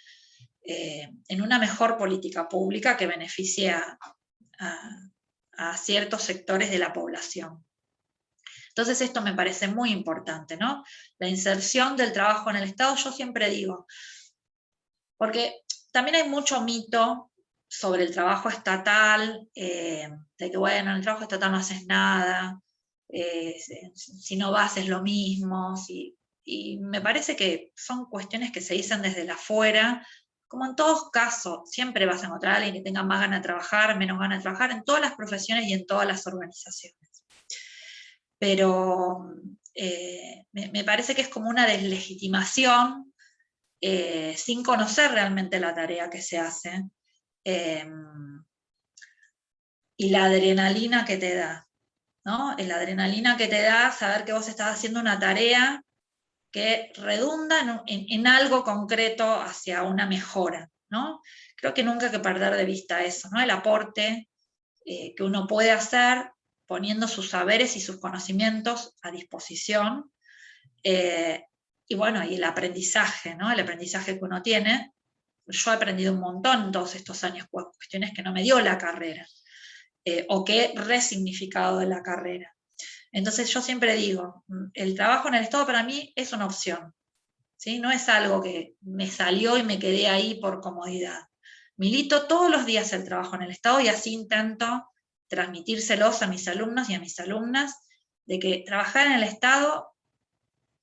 en una mejor política pública que beneficie a ciertos sectores de la población. Entonces esto me parece muy importante, ¿no? La inserción del trabajo en el Estado, yo siempre digo, porque también hay mucho mito sobre el trabajo estatal, de que bueno, en el trabajo estatal no haces nada, si no vas es lo mismo, y me parece que son cuestiones que se dicen desde la afuera. Como en todos casos, siempre vas a encontrar a alguien que tenga más ganas de trabajar, menos ganas de trabajar, en todas las profesiones y en todas las organizaciones. Pero me parece que es como una deslegitimación sin conocer realmente la tarea que se hace, y la adrenalina que te da, ¿no? La adrenalina que te da saber que vos estás haciendo una tarea que redunda en algo concreto hacia una mejora, ¿no? Creo que nunca hay que perder de vista eso, ¿no? El aporte que uno puede hacer poniendo sus saberes y sus conocimientos a disposición, y bueno, y el aprendizaje, ¿no? El aprendizaje que uno tiene. Yo he aprendido un montón todos estos años, cuestiones que no me dio la carrera, o que he resignificado de la carrera. Entonces yo siempre digo, el trabajo en el Estado para mí es una opción, ¿sí? No es algo que me salió y me quedé ahí por comodidad. Milito todos los días el trabajo en el Estado y así intento transmitírselos a mis alumnos y a mis alumnas, de que trabajar en el Estado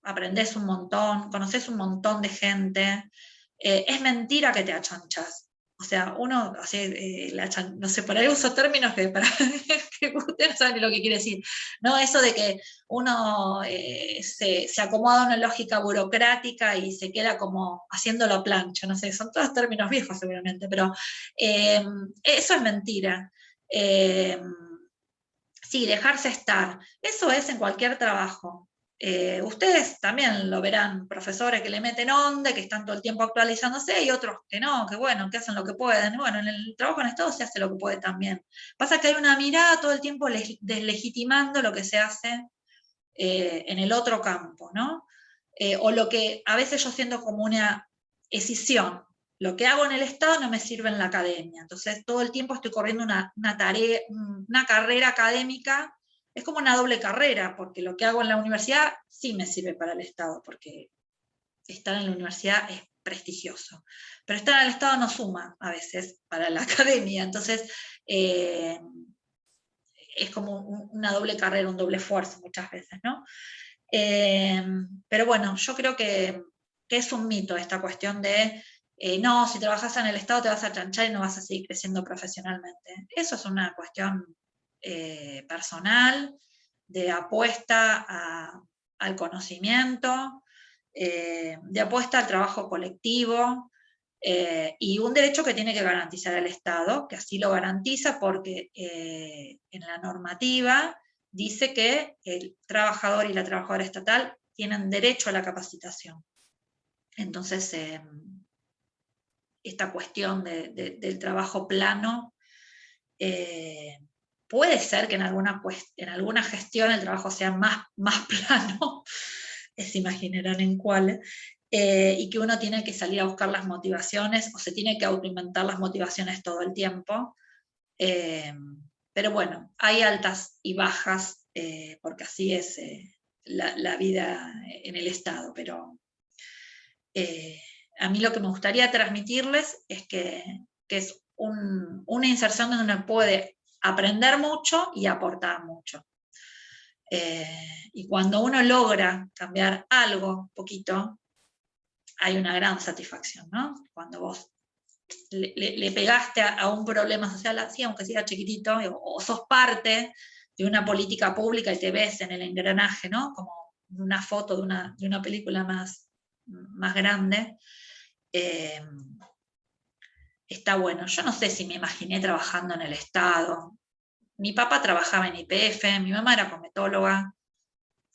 aprendés un montón, conoces un montón de gente, es mentira que te achonchas. O sea, uno, no sé, por ahí uso términos que para que ustedes no saben ni lo que quiere decir, ¿no? Eso de que uno se acomoda a una lógica burocrática y se queda como haciendo la plancha, no sé, son todos términos viejos seguramente, pero eso es mentira. Sí, dejarse estar, eso es en cualquier trabajo. Ustedes también lo verán, profesores que le meten onda, que están todo el tiempo actualizándose, y otros que no, que bueno, que hacen lo que pueden. Bueno, en el trabajo en Estado se hace lo que puede también. Pasa que hay una mirada todo el tiempo deslegitimando lo que se hace en el otro campo, ¿no? O lo que a veces yo siento como una escisión. Lo que hago en el Estado no me sirve en la academia. Entonces todo el tiempo estoy corriendo una tarea, una carrera académica. Es como una doble carrera, porque lo que hago en la universidad sí me sirve para el Estado, porque estar en la universidad es prestigioso. Pero estar en el Estado no suma a veces para la academia. Entonces es como una doble carrera, un doble esfuerzo muchas veces, ¿no? Pero bueno, yo creo que es un mito esta cuestión de no, si trabajas en el Estado te vas a chanchar y no vas a seguir creciendo profesionalmente. Eso es una cuestión personal, de apuesta al conocimiento, de apuesta al trabajo colectivo, y un derecho que tiene que garantizar el Estado, que así lo garantiza porque en la normativa dice que el trabajador y la trabajadora estatal tienen derecho a la capacitación. Entonces, esta cuestión del trabajo plano, puede ser que en alguna gestión el trabajo sea más plano, se imaginarán en cuál, y que uno tiene que salir a buscar las motivaciones, o se tiene que autoinventar las motivaciones todo el tiempo. Pero bueno, hay altas y bajas, porque así es la vida en el Estado, pero a mí lo que me gustaría transmitirles es que es una inserción donde uno puede aprender mucho y aportar mucho. Y cuando uno logra cambiar algo, poquito, hay una gran satisfacción, ¿no? Cuando vos le pegaste a un problema social así, aunque sea chiquitito, o sos parte de una política pública y te ves en el engranaje, ¿no? Como una foto de una película más grande, está bueno. Yo no sé si me imaginé trabajando en el Estado. Mi papá trabajaba en YPF, mi mamá era cosmetóloga,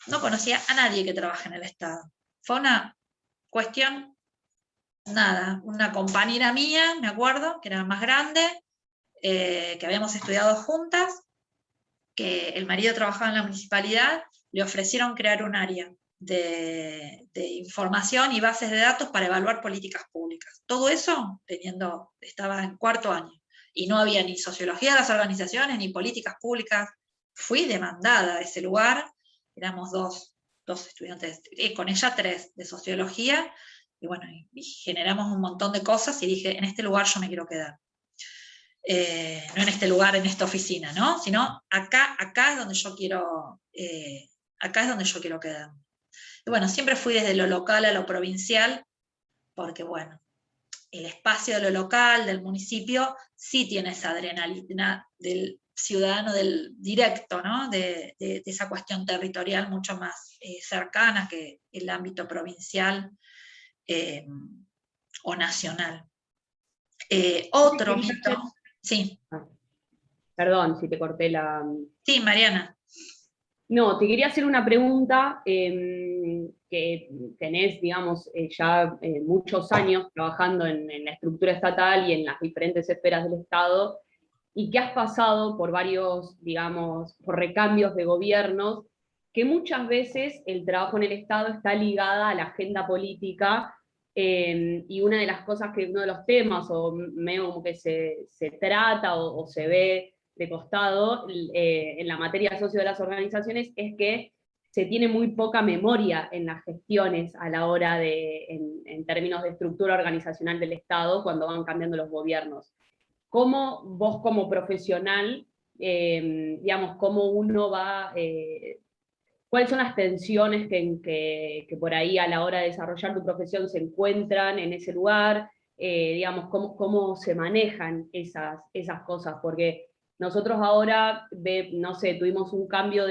no conocía a nadie que trabaje en el Estado. Fue una cuestión, nada, una compañera mía, me acuerdo, que era más grande, que habíamos estudiado juntas, que el marido trabajaba en la municipalidad, le ofrecieron crear un área de información y bases de datos para evaluar políticas públicas. Todo eso estaba en 4º año, y no había ni sociología de las organizaciones, ni políticas públicas. Fui demandada a ese lugar, éramos dos estudiantes, con ella 3 de sociología, y bueno, y generamos un montón de cosas, y dije, en este lugar yo me quiero quedar. No en este lugar, en esta oficina, ¿no? Sino acá es donde yo quiero, acá es donde yo quiero quedar. Y bueno, siempre fui desde lo local a lo provincial, porque bueno, el espacio de lo local, del municipio, sí tiene esa adrenalina del ciudadano, del directo, ¿no? De esa cuestión territorial mucho más cercana que el ámbito provincial o nacional. Otro mito. Sí. Perdón si te corté la... Sí, Mariana. No, te quería hacer una pregunta, que tenés, digamos, ya muchos años trabajando en la estructura estatal y en las diferentes esferas del Estado, y que has pasado por varios, digamos, por recambios de gobiernos, que muchas veces el trabajo en el Estado está ligada a la agenda política, y una de las cosas uno de los temas, o medio como que se trata o se ve de costado en la materia socio de las organizaciones, es que se tiene muy poca memoria en las gestiones a la hora en términos de estructura organizacional del Estado, cuando van cambiando los gobiernos. ¿Cómo vos como profesional, digamos, cómo uno va, cuáles son las tensiones que por ahí a la hora de desarrollar tu profesión se encuentran en ese lugar? Digamos, cómo se manejan esas cosas? Porque nosotros ahora, no sé, tuvimos un cambio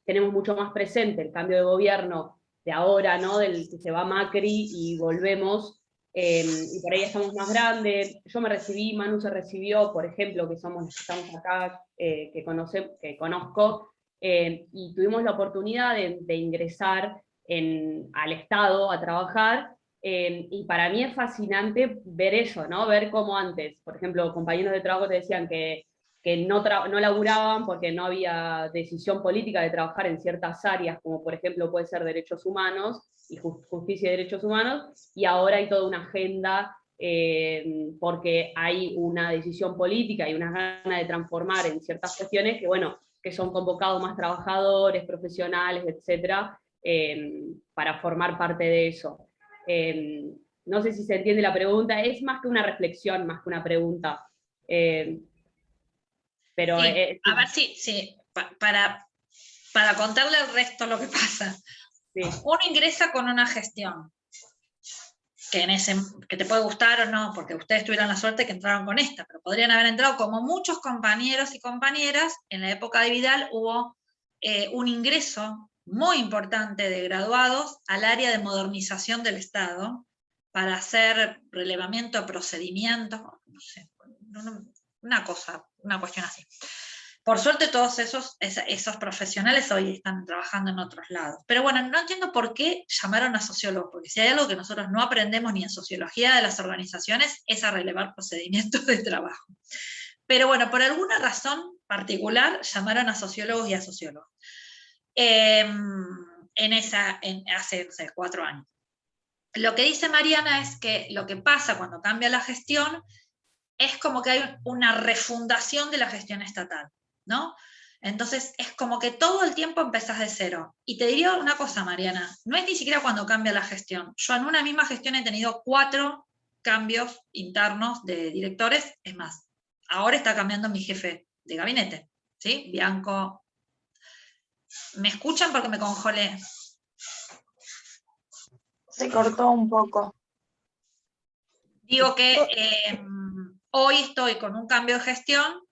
tenemos mucho más presente el cambio de gobierno de ahora, ¿no? Del que se va Macri y volvemos, y por ahí estamos más grandes. Yo me recibí, Manu se recibió, por ejemplo, que somos los que estamos acá, que conozco, y tuvimos la oportunidad de ingresar al Estado a trabajar. Y para mí es fascinante ver eso, ¿no? Ver cómo antes, por ejemplo, compañeros de trabajo te decían que no laburaban porque no había decisión política de trabajar en ciertas áreas, como por ejemplo puede ser derechos humanos y justicia y derechos humanos, y ahora hay toda una agenda, porque hay una decisión política y una gana de transformar en ciertas cuestiones que, bueno, que son convocados más trabajadores, profesionales, etcétera, para formar parte de eso. No sé si se entiende la pregunta, es más que una reflexión, más que una pregunta. Pero sí, a ver si para contarle al resto lo que pasa. Sí. Uno ingresa con una gestión que te puede gustar o no, porque ustedes tuvieron la suerte que entraron con esta, pero podrían haber entrado como muchos compañeros y compañeras. En la época de Vidal hubo un ingreso muy importante de graduados al área de modernización del Estado para hacer relevamiento de procedimientos, no sé, una cuestión así. Por suerte todos esos profesionales hoy están trabajando en otros lados. Pero bueno, no entiendo por qué llamaron a sociólogos, porque si hay algo que nosotros no aprendemos ni en sociología de las organizaciones es a relevar procedimientos de trabajo. Pero bueno, por alguna razón particular llamaron a sociólogos y a sociólogos. Hace 4 años. Lo que dice Mariana es que lo que pasa cuando cambia la gestión es como que hay una refundación de la gestión estatal, ¿no? Entonces es como que todo el tiempo empezás de cero. Y te diría una cosa, Mariana, no es ni siquiera cuando cambia la gestión. Yo en una misma gestión he tenido 4 cambios internos de directores. Es más, ahora está cambiando mi jefe de gabinete, ¿sí? Bianco. ¿Me escuchan? Porque me congelé. Se cortó un poco. Digo que hoy estoy con un cambio de gestión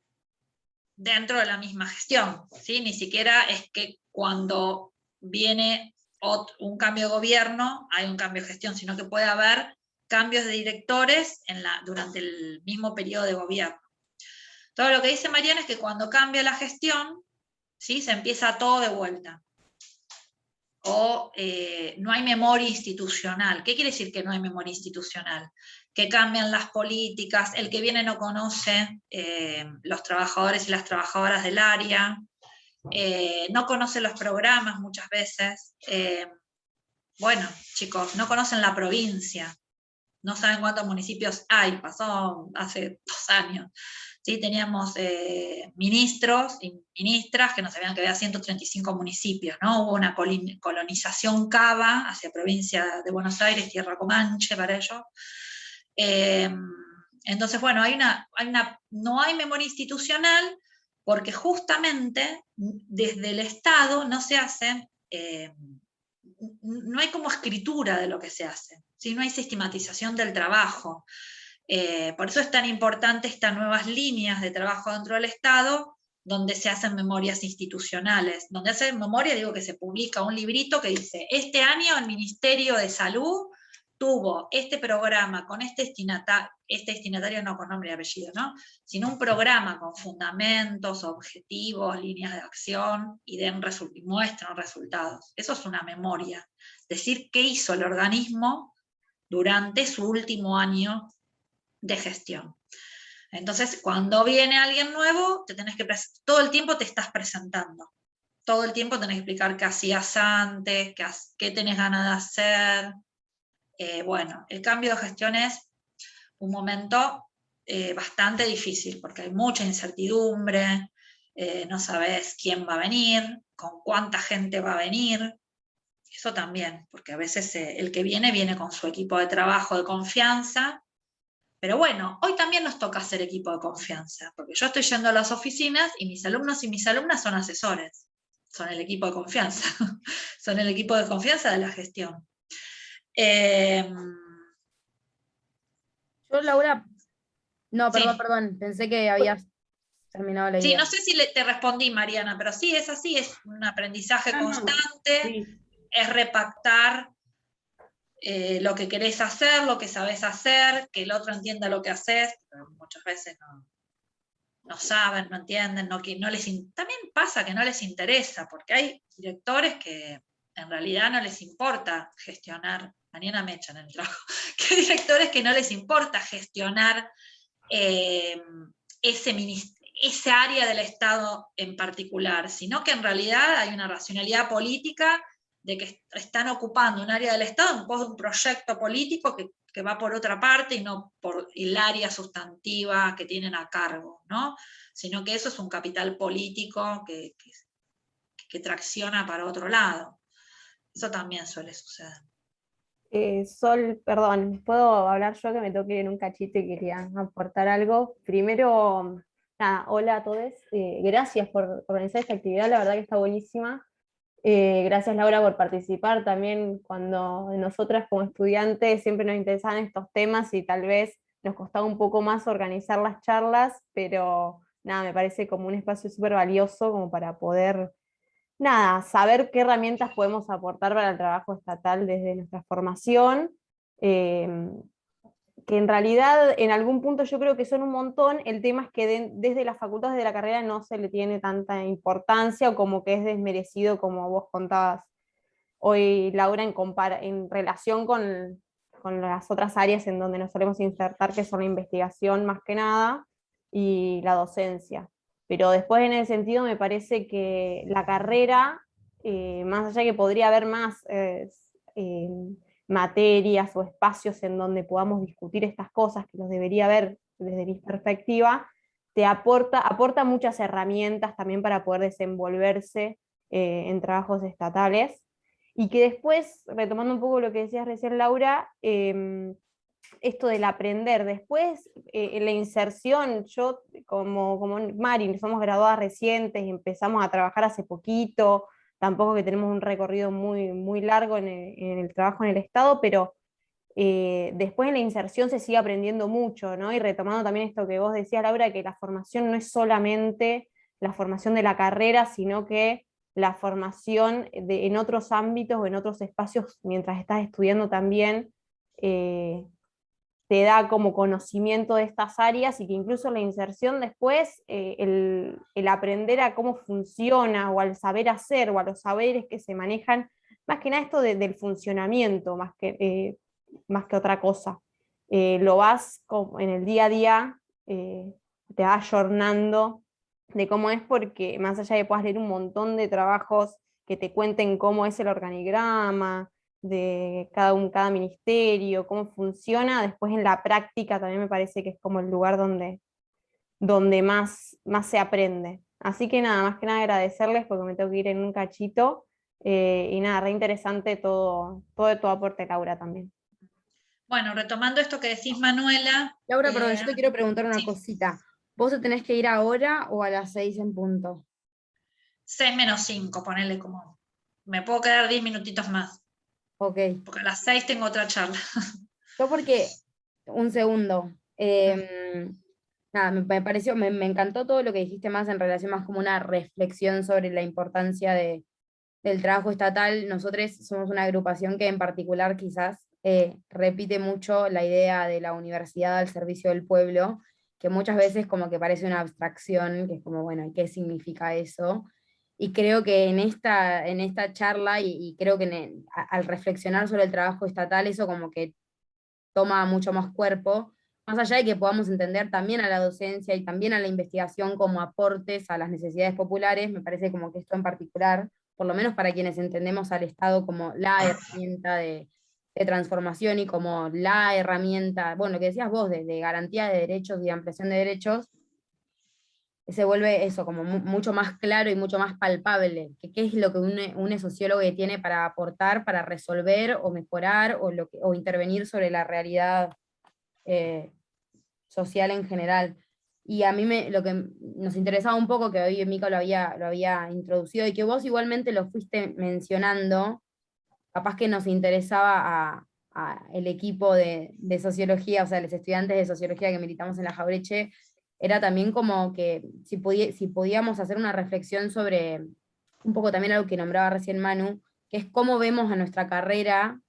dentro de la misma gestión, ¿sí? Ni siquiera es que cuando viene un cambio de gobierno hay un cambio de gestión, sino que puede haber cambios de directores durante el mismo periodo de gobierno. Todo lo que dice Mariana es que cuando cambia la gestión, ¿sí? Se empieza todo de vuelta. O no hay memoria institucional. ¿Qué quiere decir que no hay memoria institucional? Que cambian las políticas, el que viene no conoce los trabajadores y las trabajadoras del área, no conoce los programas muchas veces. Bueno, chicos, no conocen la provincia, no saben cuántos municipios hay, pasó hace 2 años. ¿Sí? Teníamos ministros y ministras que no sabían que había 135 municipios, ¿no? Hubo una colonización cava hacia provincia de Buenos Aires, tierra comanche para ellos. Entonces, bueno, no hay memoria institucional porque justamente desde el Estado no se hace, no hay como escritura de lo que se hace, ¿sí? No hay sistematización del trabajo. Por eso es tan importante estas nuevas líneas de trabajo dentro del Estado, donde se hacen memorias institucionales. Donde hacen memoria, digo que se publica un librito que dice, este año el Ministerio de Salud tuvo este programa con este destinatario no con nombre y apellido, ¿no? Sino un programa con fundamentos, objetivos, líneas de acción y muestran resultados. Eso es una memoria. Decir qué hizo el organismo durante su último año de gestión. Entonces, cuando viene alguien nuevo, todo el tiempo te estás presentando. Todo el tiempo tenés que explicar qué hacías antes, qué tenés ganas de hacer. Bueno, el cambio de gestión es un momento bastante difícil, porque hay mucha incertidumbre, no sabes quién va a venir, con cuánta gente va a venir. Eso también, porque a veces el que viene con su equipo de trabajo de confianza. Pero bueno, hoy también nos toca hacer equipo de confianza, porque yo estoy yendo a las oficinas y mis alumnos y mis alumnas son asesores, son el equipo de confianza, son el equipo de confianza de la gestión. Yo, Laura, no, Sí. perdón, pensé que habías terminado la idea. Sí, no sé si te respondí, Mariana, pero sí, es así, es un aprendizaje constante, Sí. es repactar lo que querés hacer, lo que sabés hacer, que el otro entienda lo que haces, pero muchas veces no saben, no entienden, también pasa que no les interesa, porque hay directores que en realidad no les importa gestionar, mañana me echan el trabajo, que hay directores que no les importa gestionar ese área del Estado en particular, sino que en realidad hay una racionalidad política de que están ocupando un área del Estado en pos de un proyecto político que va por otra parte y no por el área sustantiva que tienen a cargo, ¿no? Sino que eso es un capital político que tracciona para otro lado. Eso también suele suceder. Sol, perdón, ¿puedo hablar yo que me tengo que ir en un cachito y quería aportar algo? Primero, nada, hola a todos, gracias por organizar esta actividad, la verdad que está buenísima. Gracias Laura por participar también cuando nosotras como estudiantes siempre nos interesaban estos temas y tal vez nos costaba un poco más organizar las charlas, pero nada, me parece como un espacio súper valioso como para poder, nada, saber qué herramientas podemos aportar para el trabajo estatal desde nuestra formación, eh, que en realidad en algún punto yo creo que son un montón, el tema es que desde la facultad, desde la carrera no se le tiene tanta importancia o como que es desmerecido como vos contabas hoy, Laura, en relación con las otras áreas en donde nos solemos insertar, que son la investigación más que nada y la docencia. Pero después en ese sentido me parece que la carrera, más allá de que podría haber más eh, materias o espacios en donde podamos discutir estas cosas, que los debería haber desde mi perspectiva, aporta muchas herramientas también para poder desenvolverse en trabajos estatales. Y que después, retomando un poco lo que decías recién, Laura, esto del aprender, después en la inserción, yo como Mari, somos graduadas recientes y empezamos a trabajar hace poquito, tampoco que tenemos un recorrido muy largo en el trabajo en el Estado, pero después en la inserción se sigue aprendiendo mucho, ¿no? Y retomando también esto que vos decías, Laura, que la formación no es solamente la formación de la carrera, sino que la formación en otros ámbitos o en otros espacios mientras estás estudiando también, te da como conocimiento de estas áreas y que incluso la inserción después, el aprender a cómo funciona o al saber hacer o a los saberes que se manejan, más que nada esto del funcionamiento, más que otra cosa. Lo vas en el día a día, te vas ayornando de cómo es, porque más allá de que puedas leer un montón de trabajos que te cuenten cómo es el organigrama, de cada ministerio, cómo funciona, después en la práctica también me parece que es como el lugar donde más se aprende. Así que nada, más que nada agradecerles porque me tengo que ir en un cachito, y nada, re interesante todo tu aporte, Laura, también. Bueno, retomando esto que decís, Manuela. Laura, perdón, yo te quiero preguntar una sí. cosita. ¿Vos te tenés que ir ahora o a las 6 en punto? 6 menos 5, ponele como. Me puedo quedar 10 minutitos más, Ok. porque a las 6 tengo otra charla. Yo porque, un segundo, nada, me pareció, me encantó todo lo que dijiste más en relación más como una reflexión sobre la importancia del trabajo estatal. Nosotros somos una agrupación que en particular quizás repite mucho la idea de la universidad al servicio del pueblo, que muchas veces como que parece una abstracción, que es como, bueno, ¿qué significa eso? Y creo que en esta charla, y creo que al reflexionar sobre el trabajo estatal, eso como que toma mucho más cuerpo, más allá de que podamos entender también a la docencia y también a la investigación como aportes a las necesidades populares. Me parece como que esto en particular, por lo menos para quienes entendemos al Estado como la herramienta de transformación y como la herramienta, bueno, lo que decías vos, de garantía de derechos y de ampliación de derechos, se vuelve eso como mucho más claro y mucho más palpable, que qué es lo que un sociólogo tiene para aportar, para resolver o mejorar o intervenir sobre la realidad social en general. Y a mí lo que nos interesaba un poco, que hoy Mica lo había introducido, y que vos igualmente lo fuiste mencionando, capaz que nos interesaba a el equipo de sociología, o sea, los estudiantes de sociología que militamos en la Jaureche, era también como que si podíamos hacer una reflexión sobre un poco también algo que nombraba recién Manu, que es cómo vemos a nuestra carrera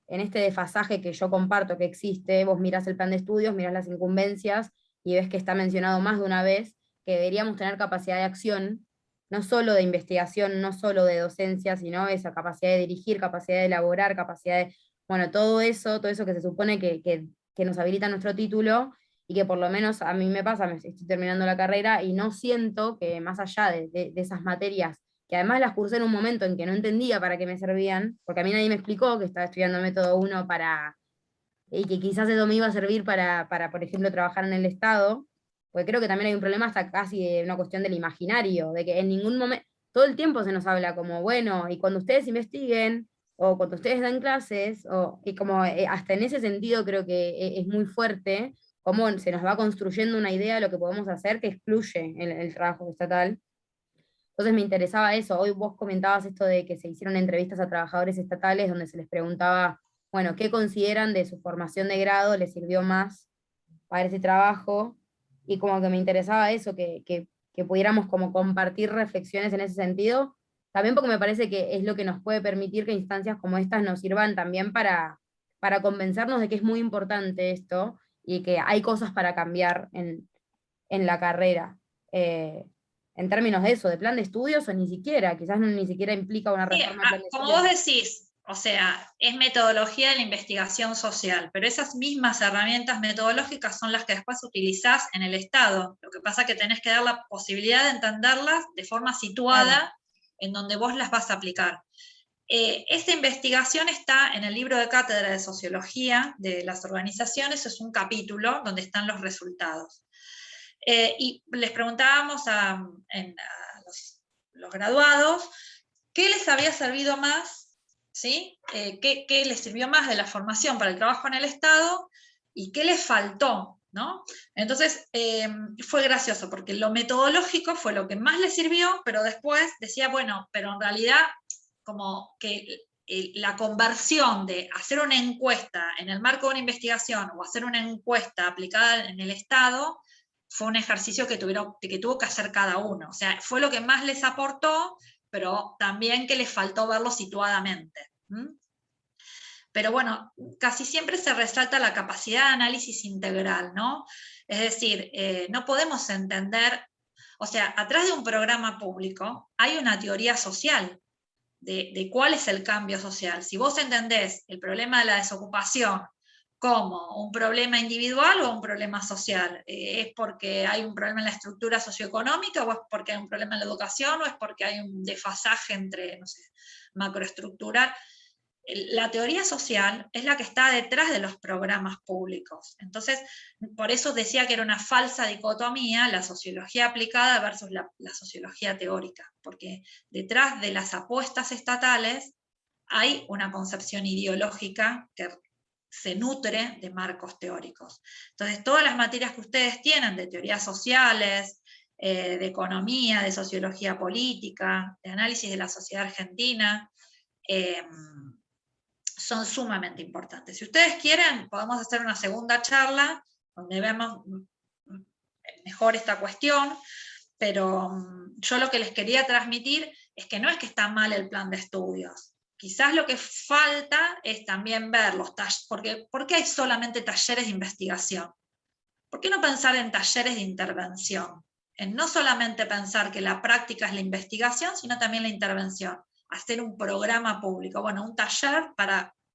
en este desfasaje que yo comparto que existe. Vos mirás el plan de estudios, mirás las incumbencias y ves que está mencionado más de una vez que deberíamos tener capacidad de acción, no solo de investigación, no solo de docencia, sino esa capacidad de dirigir, capacidad de elaborar, capacidad de, bueno, todo eso que se supone que nos habilita nuestro título, y que por lo menos a mí me pasa, estoy terminando la carrera y no siento que más allá de esas materias, que además las cursé en un momento en que no entendía para qué me servían, porque a mí nadie me explicó que estaba estudiando método 1 y que quizás eso me iba a servir para, por ejemplo, trabajar en el Estado, porque creo que también hay un problema hasta casi de una cuestión del imaginario, de que en ningún momento, todo el tiempo se nos habla como, bueno, y cuando ustedes investiguen, o cuando ustedes dan clases, y como hasta en ese sentido creo que es muy fuerte, cómo se nos va construyendo una idea de lo que podemos hacer que excluye el trabajo estatal. Entonces me interesaba eso. Hoy vos comentabas esto de que se hicieron entrevistas a trabajadores estatales donde se les preguntaba, bueno, ¿qué consideran de su formación de grado les sirvió más para ese trabajo? Y como que me interesaba eso, que pudiéramos como compartir reflexiones en ese sentido, también porque me parece que es lo que nos puede permitir que instancias como estas nos sirvan también para convencernos de que es muy importante esto y que hay cosas para cambiar en la carrera. En términos de eso, de plan de estudios, o ni siquiera, quizás ni siquiera implica una Sí, reforma del plan de como estudios. vos decís, o sea, es metodología de la investigación social, pero esas mismas herramientas metodológicas son las que después utilizás en el Estado. Lo que pasa es que tenés que dar la posibilidad de entenderlas de forma situada en donde vos las vas a aplicar. Esta investigación está en el libro de cátedra de sociología de las organizaciones, es un capítulo donde están los resultados. Y les preguntábamos a los graduados qué les había servido más, ¿sí? ¿Qué les sirvió más de la formación para el trabajo en el Estado y qué les faltó, ¿no? Entonces, fue gracioso, porque lo metodológico fue lo que más les sirvió, pero después decía, bueno, pero en realidad como que la conversión de hacer una encuesta en el marco de una investigación o hacer una encuesta aplicada en el Estado fue un ejercicio que tuvo que hacer cada uno. O sea, fue lo que más les aportó, pero también que les faltó verlo situadamente. pero bueno, casi siempre se resalta la capacidad de análisis integral, ¿no? Es decir, no podemos entender, o sea, atrás de un programa público hay una teoría social de cuál es el cambio social. Si vos entendés el problema de la desocupación como un problema individual o un problema social, ¿es porque hay un problema en la estructura socioeconómica, o es porque hay un problema en la educación, o es porque hay un desfasaje entre, no sé, macroestructural? La teoría social es la que está detrás de los programas públicos. Entonces, por eso decía que era una falsa dicotomía la sociología aplicada versus la sociología teórica, porque detrás de las apuestas estatales hay una concepción ideológica que se nutre de marcos teóricos. Entonces, todas las materias que ustedes tienen de teorías sociales, de economía, de sociología política, de análisis de la sociedad argentina, son sumamente importantes. Si ustedes quieren, podemos hacer una segunda charla donde vemos mejor esta cuestión, pero yo lo que les quería transmitir es que no es que está mal el plan de estudios. Quizás lo que falta es también ver los talleres, porque ¿por qué hay solamente talleres de investigación? ¿Por qué no pensar en talleres de intervención? En no solamente pensar que la práctica es la investigación, sino también la intervención. Hacer un programa público, bueno, un taller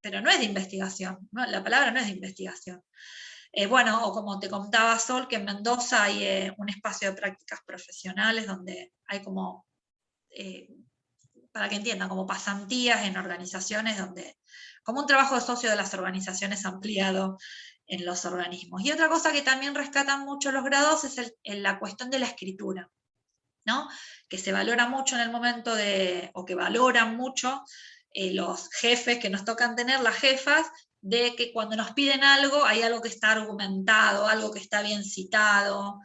pero no es de investigación, ¿no? La palabra no es de investigación. Bueno, o como te contaba Sol, que en Mendoza hay un espacio de prácticas profesionales donde hay como, para que entiendan, como pasantías en organizaciones donde, como un trabajo de socio de las organizaciones ampliado en los organismos. Y otra cosa que también rescatan mucho los grados es la cuestión de la escritura, ¿no? Que se valora mucho en el momento o que valoran mucho los jefes que nos tocan tener, las jefas, de que cuando nos piden algo, hay algo que está argumentado, algo que está bien citado,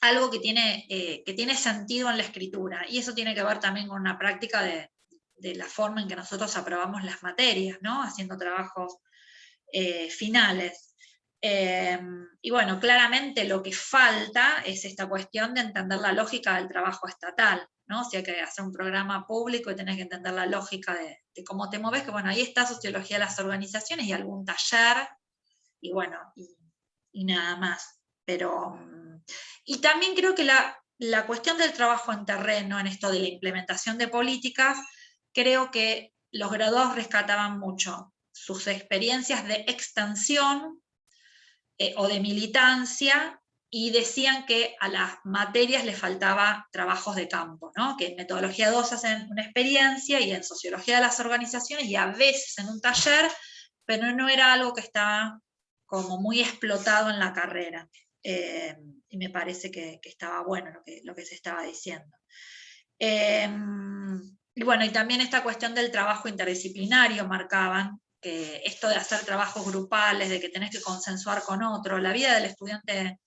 algo que tiene sentido en la escritura. Y eso tiene que ver también con una práctica de la forma en que nosotros aprobamos las materias, ¿no? Haciendo trabajos finales. Y bueno, claramente lo que falta es esta cuestión de entender la lógica del trabajo estatal, ¿no? Si hay que hacer un programa público y tenés que entender la lógica de cómo te mueves, que bueno, ahí está sociología de las organizaciones y algún taller, y bueno, y nada más. Pero, y también creo que la cuestión del trabajo en terreno, en esto de la implementación de políticas, creo que los graduados rescataban mucho sus experiencias de extensión o de militancia, y decían que a las materias les faltaba trabajos de campo, ¿no? Que en metodología 2 hacen una experiencia, y en sociología de las organizaciones, y a veces en un taller, pero no era algo que estaba como muy explotado en la carrera. Y me parece que estaba bueno lo que se estaba diciendo. Y bueno, y también esta cuestión del trabajo interdisciplinario marcaban, que esto de hacer trabajos grupales, de que tenés que consensuar con otro, la vida del estudiante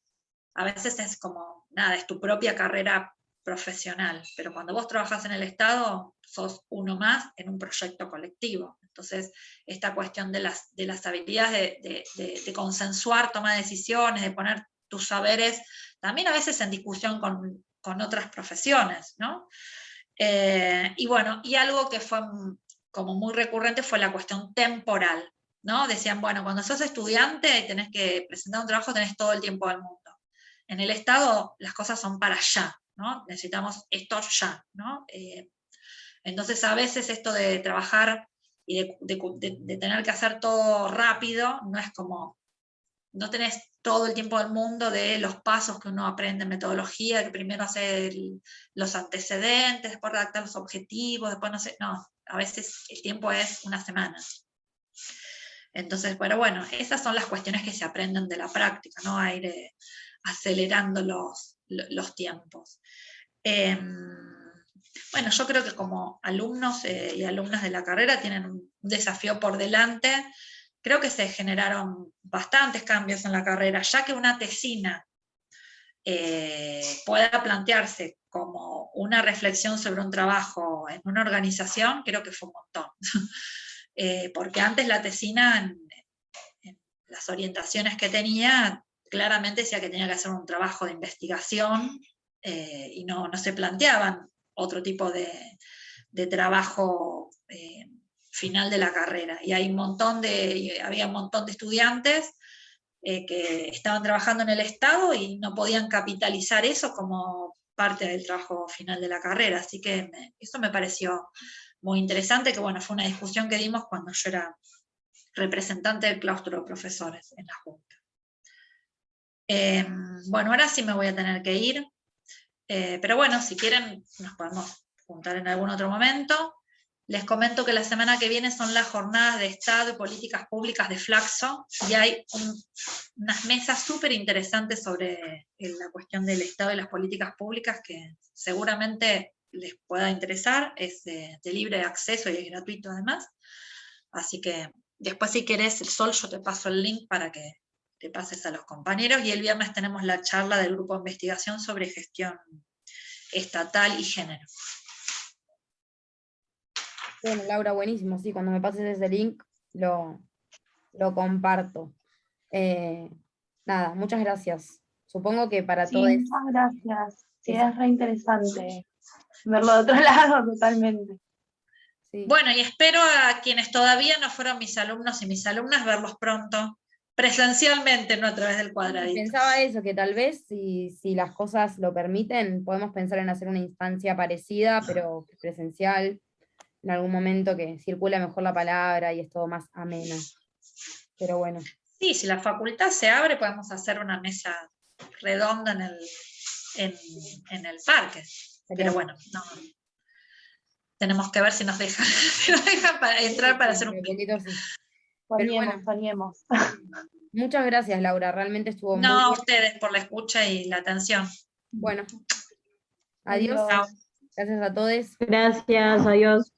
a veces es como, nada, es tu propia carrera profesional, pero cuando vos trabajás en el Estado, sos uno más en un proyecto colectivo. Entonces, esta cuestión de las habilidades de consensuar, tomar decisiones, de poner tus saberes, también a veces en discusión con otras profesiones, ¿no? Y bueno, y algo que fue como muy recurrente fue la cuestión temporal, ¿no? Decían, bueno, cuando sos estudiante y tenés que presentar un trabajo, tenés todo el tiempo del mundo. En el Estado las cosas son para ya, ¿no? Necesitamos esto ya, ¿no? Entonces a veces esto de trabajar y de tener que hacer todo rápido, no es como, no tenés todo el tiempo del mundo de los pasos que uno aprende en metodología, que primero hacer los antecedentes, después redactar los objetivos, después no sé, no, a veces el tiempo es una semana. Entonces, pero bueno, esas son las cuestiones que se aprenden de la práctica, ¿no? A ir acelerando los tiempos. Bueno, yo creo que como alumnos y alumnas de la carrera tienen un desafío por delante. Creo que se generaron bastantes cambios en la carrera, ya que una tesina pueda plantearse como una reflexión sobre un trabajo en una organización, creo que fue un montón. Porque antes la tesina, en las orientaciones que tenía, claramente decía que tenía que hacer un trabajo de investigación, y no se planteaban otro tipo de trabajo final de la carrera. Y había un montón de estudiantes que estaban trabajando en el Estado y no podían capitalizar eso como parte del trabajo final de la carrera. Así que eso me pareció muy interesante, que bueno, fue una discusión que dimos cuando yo era representante del claustro de profesores en la Junta. Bueno, ahora sí me voy a tener que ir, pero bueno, si quieren nos podemos juntar en algún otro momento. Les comento que la semana que viene son las jornadas de Estado y Políticas Públicas de Flaxo, y hay unas mesas súper interesantes sobre la cuestión del Estado y las políticas públicas que seguramente les pueda interesar. Es de libre acceso y es gratuito además. Así que después, si querés, Sol, yo te paso el link para que te pases a los compañeros, y el viernes tenemos la charla del grupo de investigación sobre gestión estatal y género. Bueno, Laura, buenísimo, sí, cuando me pases ese link lo comparto. Nada, muchas gracias. Supongo que para Sí, todos... muchas gracias. Sí, Eso. es re interesante verlo de otro lado totalmente. Sí. Bueno, y espero a quienes todavía no fueron mis alumnos y mis alumnas verlos pronto, presencialmente, no a través del cuadradito. Pensaba eso, que tal vez si las cosas lo permiten, podemos pensar en hacer una instancia parecida, pero presencial, en algún momento que circule mejor la palabra y es todo más ameno. Pero bueno. Sí, si la facultad se abre, podemos hacer una mesa redonda en el parque. Pero bueno, no. Tenemos que ver si nos dejan, entrar para hacer un poquito sí. Soñemos, bueno. soñemos. Muchas gracias, Laura, realmente estuvo muy No, a bien. ustedes por la escucha y la atención. Bueno, adiós. Chao. Gracias a todos. Gracias, adiós.